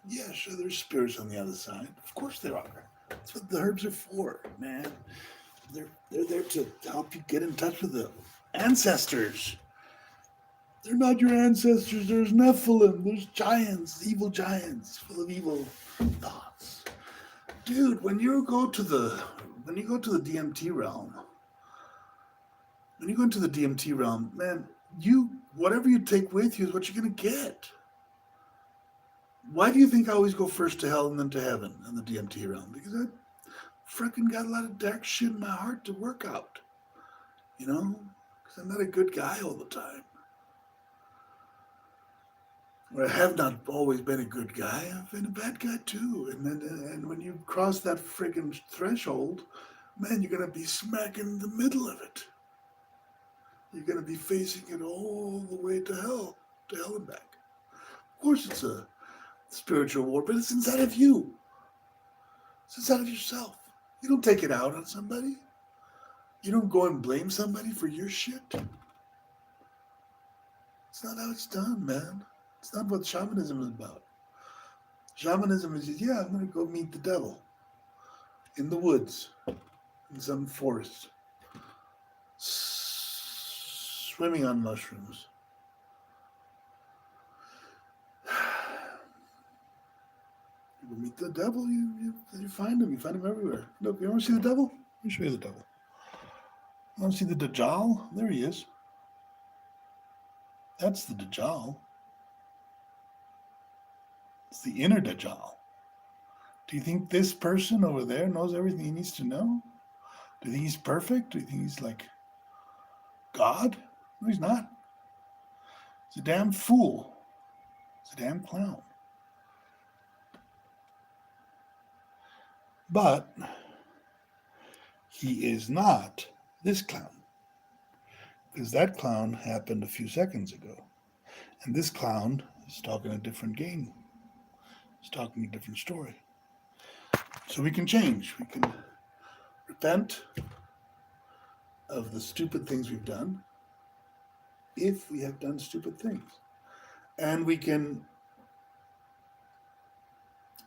Yeah, sure, there's spirits on the other side. Of course there are. That's what the herbs are for, man. They're there to help you get in touch with the ancestors. They're not your ancestors. There's Nephilim. There's giants, evil giants, full of evil thoughts. Dude, when you go to the DMT realm, man, whatever you take with you is what you're gonna get. Why do you think I always go first to hell and then to heaven in the DMT realm? Because I freaking got a lot of dark shit in my heart to work out. Because I'm not a good guy all the time. I have not always been a good guy. I've been a bad guy too. And when you cross that friggin' threshold, man, you're gonna be smack in the middle of it. You're gonna be facing it all the way to hell and back. Of course, it's a spiritual war, but it's inside of you. It's inside of yourself. You don't take it out on somebody. You don't go and blame somebody for your shit. It's not how it's done, man. It's not what shamanism is about. Shamanism is, yeah, I'm going to go meet the devil in the woods, in some forest, swimming on mushrooms. You go meet the devil, you find him. You find him everywhere. Look, you want to see the devil? Let me show you the devil. You want to see the Dajjal? There he is. That's the Dajjal. It's the inner Dajjal. Do you think this person over there knows everything he needs to know? Do you think he's perfect? Do you think he's like God? No, he's not. He's a damn fool. He's a damn clown. But he is not this clown. Because that clown happened a few seconds ago. And this clown is talking a different game. He's talking a different story. So we can change. We can repent of the stupid things we've done, if we have done stupid things. And we can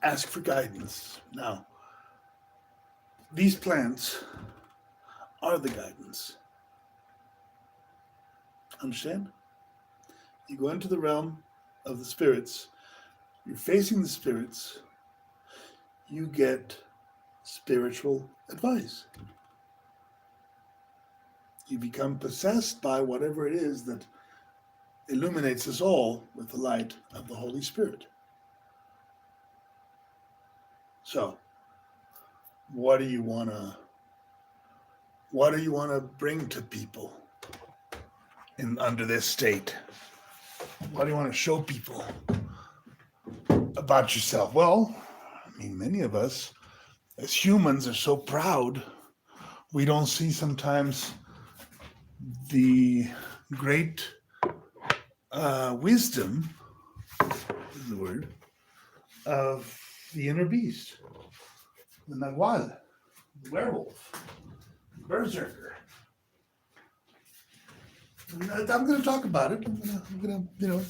ask for guidance. Now, these plants are the guidance. Understand? You go into the realm of the spirits, you're facing the spirits, you get spiritual advice. You become possessed by whatever it is that illuminates us all with the light of the Holy Spirit. So, what do you want to bring to people under this state? What do you want to show people about yourself? Well, I mean, many of us as humans are so proud, we don't see sometimes the great wisdom, is the word, of the inner beast, the Nagual, the werewolf, the berserker. And I'm going to talk about it. I'm going to,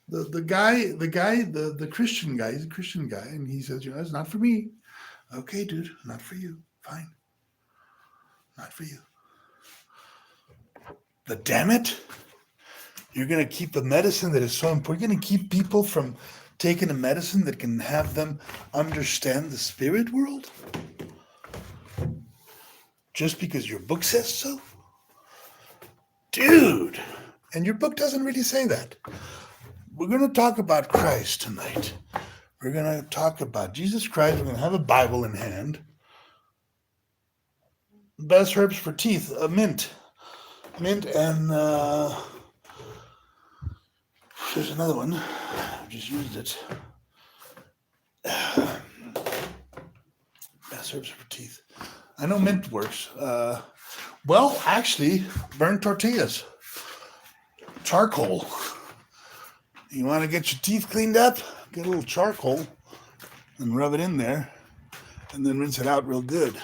the Christian guy, he's a Christian guy, and he says, it's not for me. Okay, dude, not for you. Fine. Not for you. But damn it, you're going to keep a medicine that is so important. You're going to keep people from taking a medicine that can have them understand the spirit world? Just because your book says so? Dude, and your book doesn't really say that. We're going to talk about Christ tonight. We're going to talk about Jesus Christ. We're going to have a Bible in hand. Best herbs for teeth, mint, and there's another one. I just used it. Best herbs for teeth. I know mint works. Well, actually, burnt tortillas, charcoal. You want to get your teeth cleaned up? Get a little charcoal and rub it in there, and then rinse it out real good.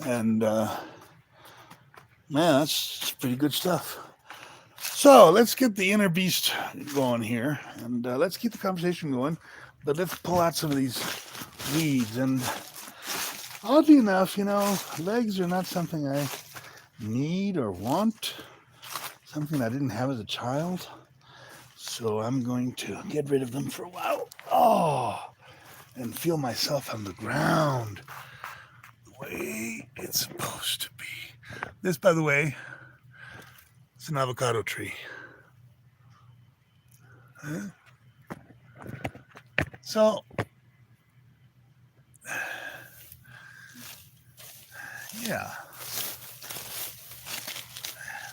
And man, that's pretty good stuff. So let's get the inner beast going here, and let's keep the conversation going. But let's pull out some of these weeds. And oddly enough, legs are not something I need or want. Something I didn't have as a child. So I'm going to get rid of them for a while. And feel myself on the ground the way it's supposed to be. This, by the way, it's an avocado tree. Huh? So, yeah.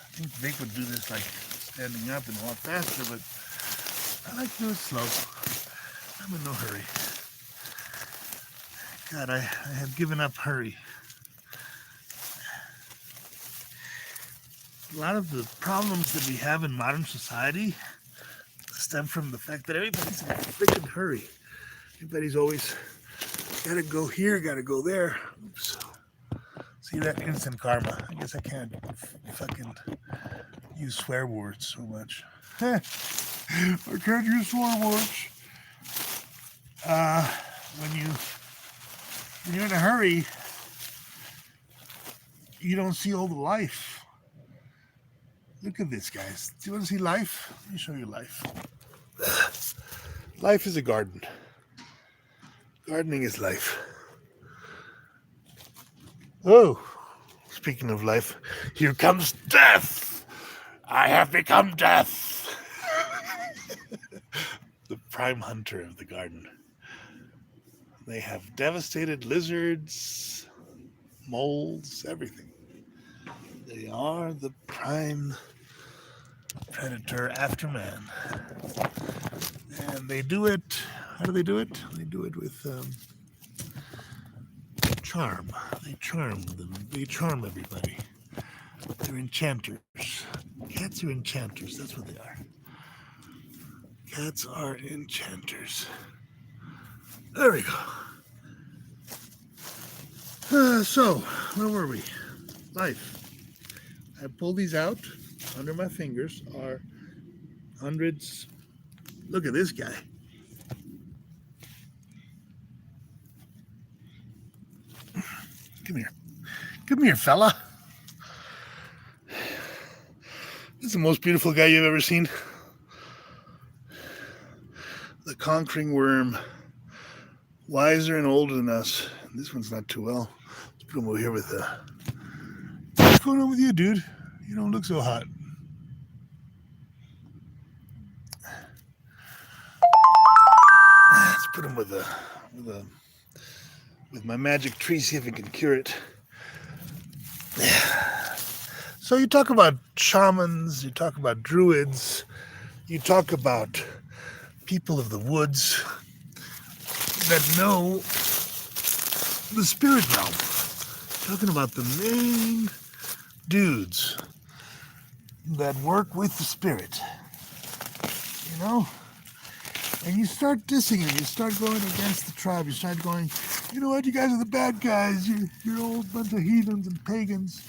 I think Vic would do this like standing up and a lot faster, but I like to do it slow. I'm in no hurry. God, I have given up hurry. A lot of the problems that we have in modern society stem from the fact that everybody's in a freaking hurry. Everybody's always gotta go here, gotta go there. Oops. See that instant karma. I guess I can't fucking use swear words so much. I can't use swear words. When you're in a hurry, you don't see all the life. Look at this, guys. Do you want to see life? Let me show you life. Life is a garden. Gardening is life. Oh, speaking of life, here comes death. I have become death. The prime hunter of the garden. They have devastated lizards, moles, everything. They are the prime predator after man. And they do it, how do they do it? They do it with charm. They charm them. They charm everybody. They're enchanters. Cats are enchanters. That's what they are. Cats are enchanters. There we go. So, where were we? Life. I pulled these out. Under my fingers are hundreds. Look at this guy. Come here. Come here, fella. This is the most beautiful guy you've ever seen. The conquering worm. Wiser and older than us. This one's not too well. Let's put him over here with what's going on with you, dude? You don't look so hot. Let's put him with my magic tree, see if it can cure it. So you talk about shamans, you talk about druids, you talk about people of the woods that know the spirit realm. Talking about the main dudes that work with the spirit, you know? And you start dissing them, you start going against the tribe, you start going, you know what, you guys are the bad guys, you're all a bunch of heathens and pagans.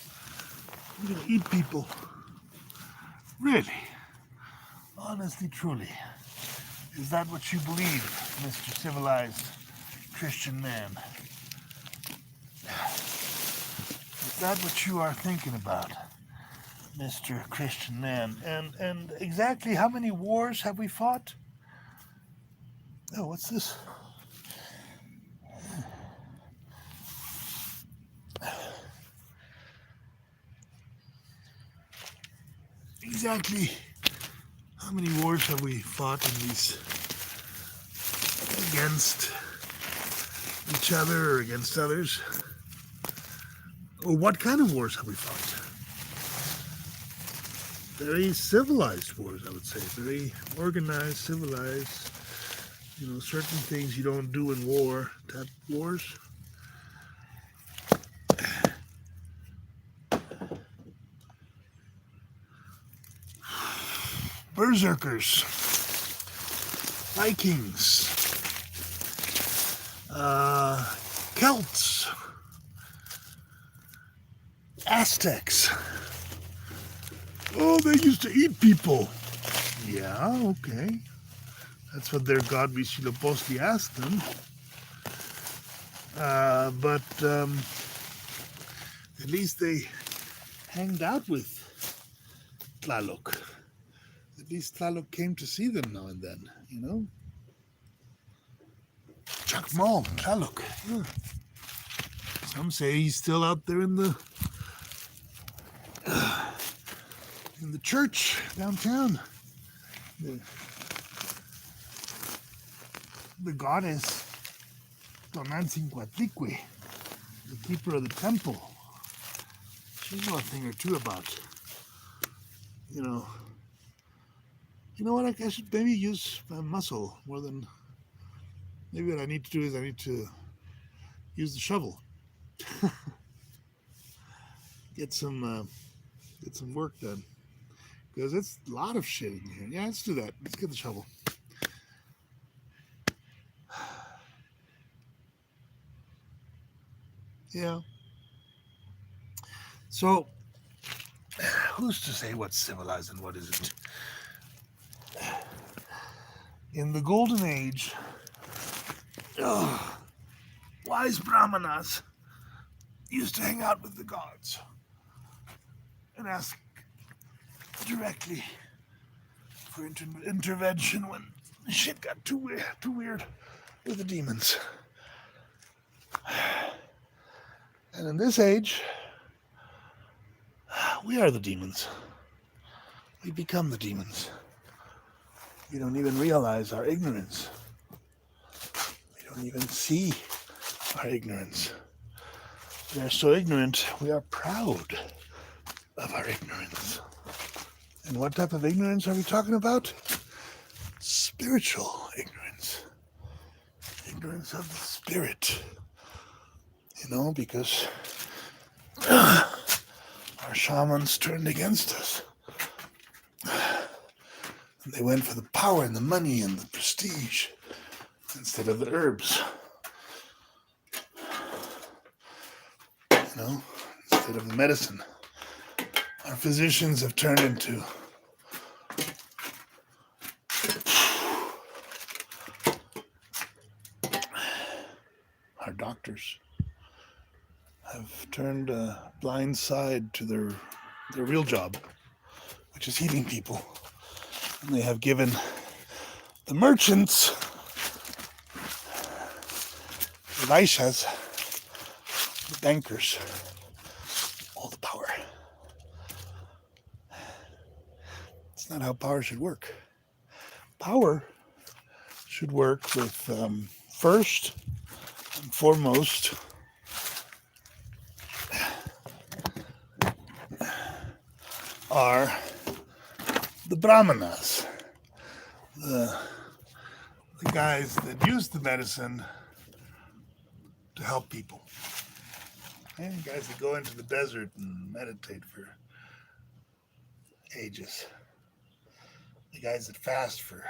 You're gonna eat people. Really? Honestly, truly. Is that what you believe, Mr. Civilized Christian man? Is that what you are thinking about, Mr. Christian man? And exactly how many wars have we fought? Oh, what's this? Exactly how many wars have we fought in these against each other or against others? Or what kind of wars have we fought? Very civilized wars, I would say. Very organized, civilized. You know, certain things you don't do in war type wars. Berserkers, Vikings, Celts, Aztecs. Oh, they used to eat people. Yeah, okay. That's what their god Huitzilopochtli asked them. But at least they hanged out with Tlaloc. At least Tlaloc came to see them now and then, you know? Chacmol, Tlaloc. Yeah. Some say he's still out there in the church downtown. The goddess Tonantzin-Coatlicue, the keeper of the temple. She knows a thing or two about, you know, You know what? I should maybe use my muscle more than. Maybe what I need to do is I need to use the shovel. Get some get some work done because it's a lot of shit in here. Yeah, let's do that. Let's get the shovel. Yeah. So, who's to say what's civilized and what isn't? In the Golden Age, wise brahmanas used to hang out with the gods and ask directly for intervention when shit got too weird with the demons. And in this age, we are the demons. We become the demons. We don't even realize our ignorance. We don't even see our ignorance. We are so ignorant, we are proud of our ignorance. And what type of ignorance are we talking about? Spiritual ignorance. Ignorance of the spirit. You know, because our shamans turned against us. And they went for the power and the money and the prestige instead of the herbs. You know, instead of the medicine. Our physicians have turned into our doctors have turned a blind side to their real job, which is healing people. And they have given the merchants, the Vaishyas, the bankers, all the power. It's not how power should work. Power should work with, first and foremost, are the brahmanas, the guys that use the medicine to help people, and guys that go into the desert and meditate for ages, the guys that fast for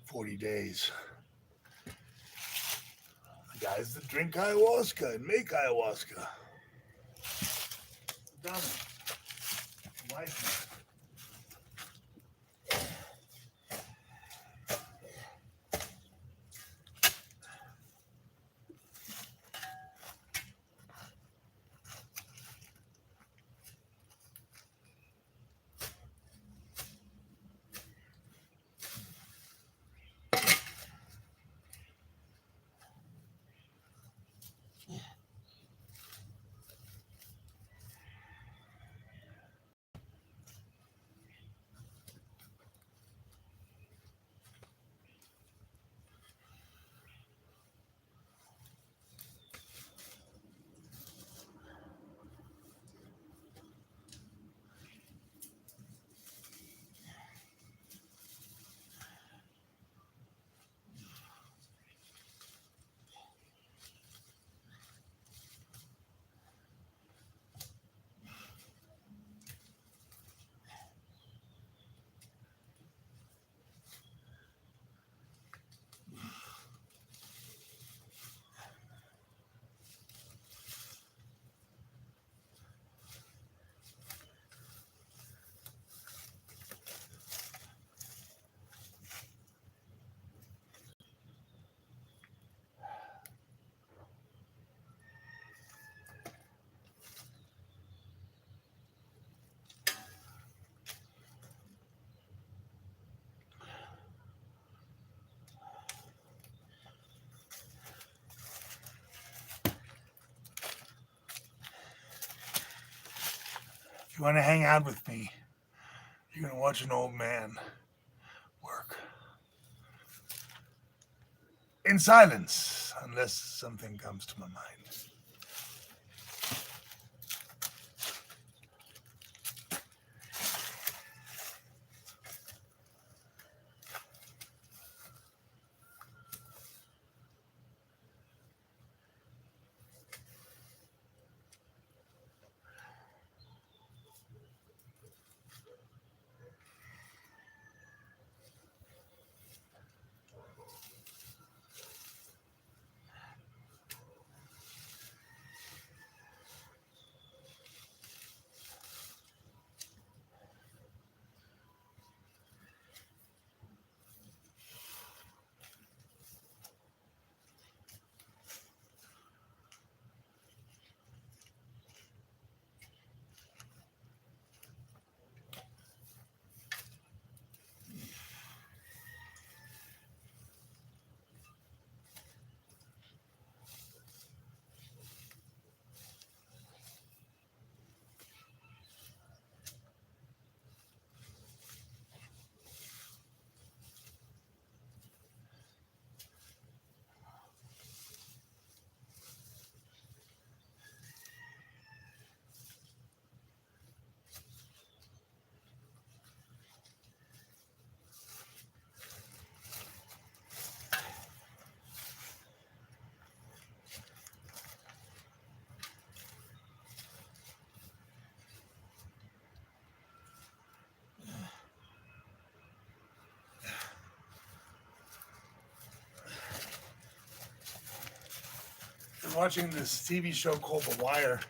40 days, the guys that drink ayahuasca and make ayahuasca, the brahman, the wise man. If you want to hang out with me, you're going to watch an old man work. In silence, unless something comes to my mind. was watching this TV show called The Wire,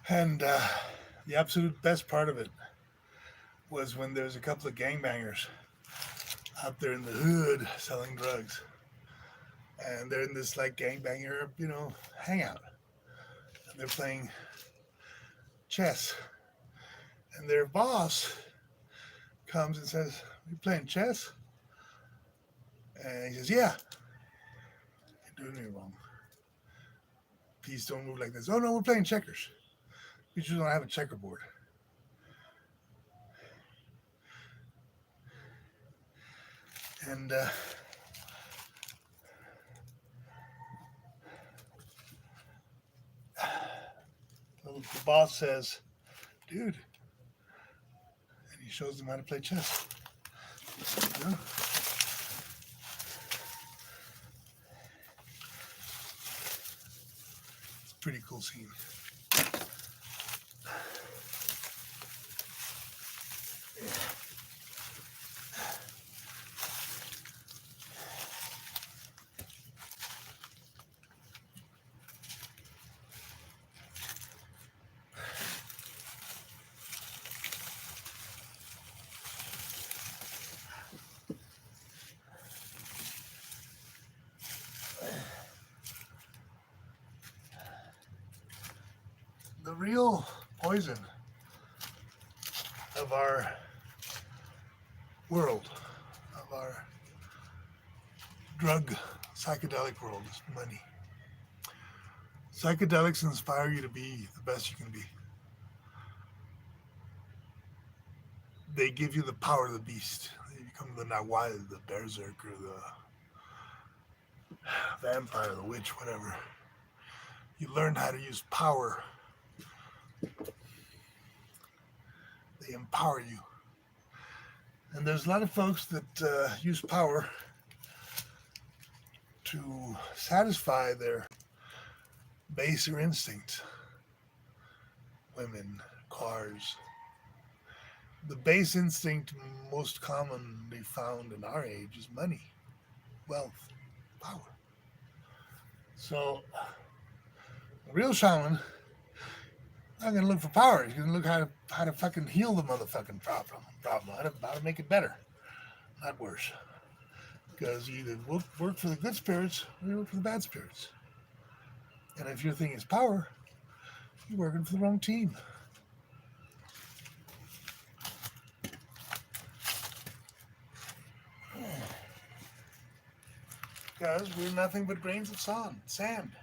and the absolute best part of it was when there's a couple of gangbangers out there in the hood selling drugs, and they're in this like gangbanger, hangout, and they're playing chess, and their boss comes and says, "You playing chess?" And he says, "Yeah." "You're doing it wrong. Please don't move like this." "Oh no, we're playing checkers. You just don't have a checkerboard." And the boss says, "Dude," and he shows them how to play chess. You know? It's a pretty cool scene. The real poison of our world, of our drug psychedelic world, is money. Psychedelics inspire you to be the best you can be. They give you the power of the beast. You become the Nahual, the berserker, the vampire, the witch, whatever. You learn how to use power. They empower you. And there's a lot of folks that use power to satisfy their baser instincts. Women, cars. The base instinct most commonly found in our age is money, wealth, power. So, a real shaman not gonna look for power. He's gonna look how to fucking heal the motherfucking problem. How to make it better, not worse. Because you either work for the good spirits or you work for the bad spirits. And if your thing is power, you're working for the wrong team. Because we're nothing but grains of sand.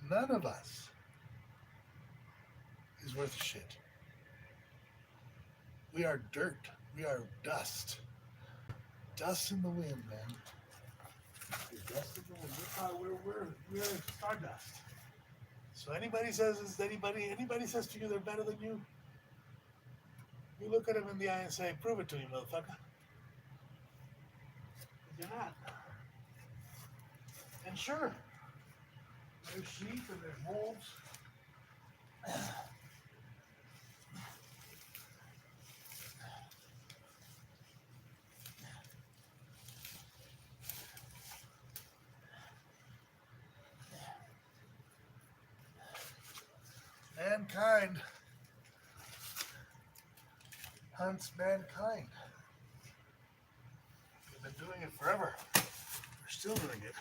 None of us is worth a shit. We are dirt. We are dust. Dust in the wind, man. We're dust in the wind. We're stardust. So anybody says to you they're better than you, you look at them in the eye and say, "Prove it to me, motherfucker." You're not. And sure, there's sheep and there's wolves. Mankind hunts mankind. We've been doing it forever. We're still doing it.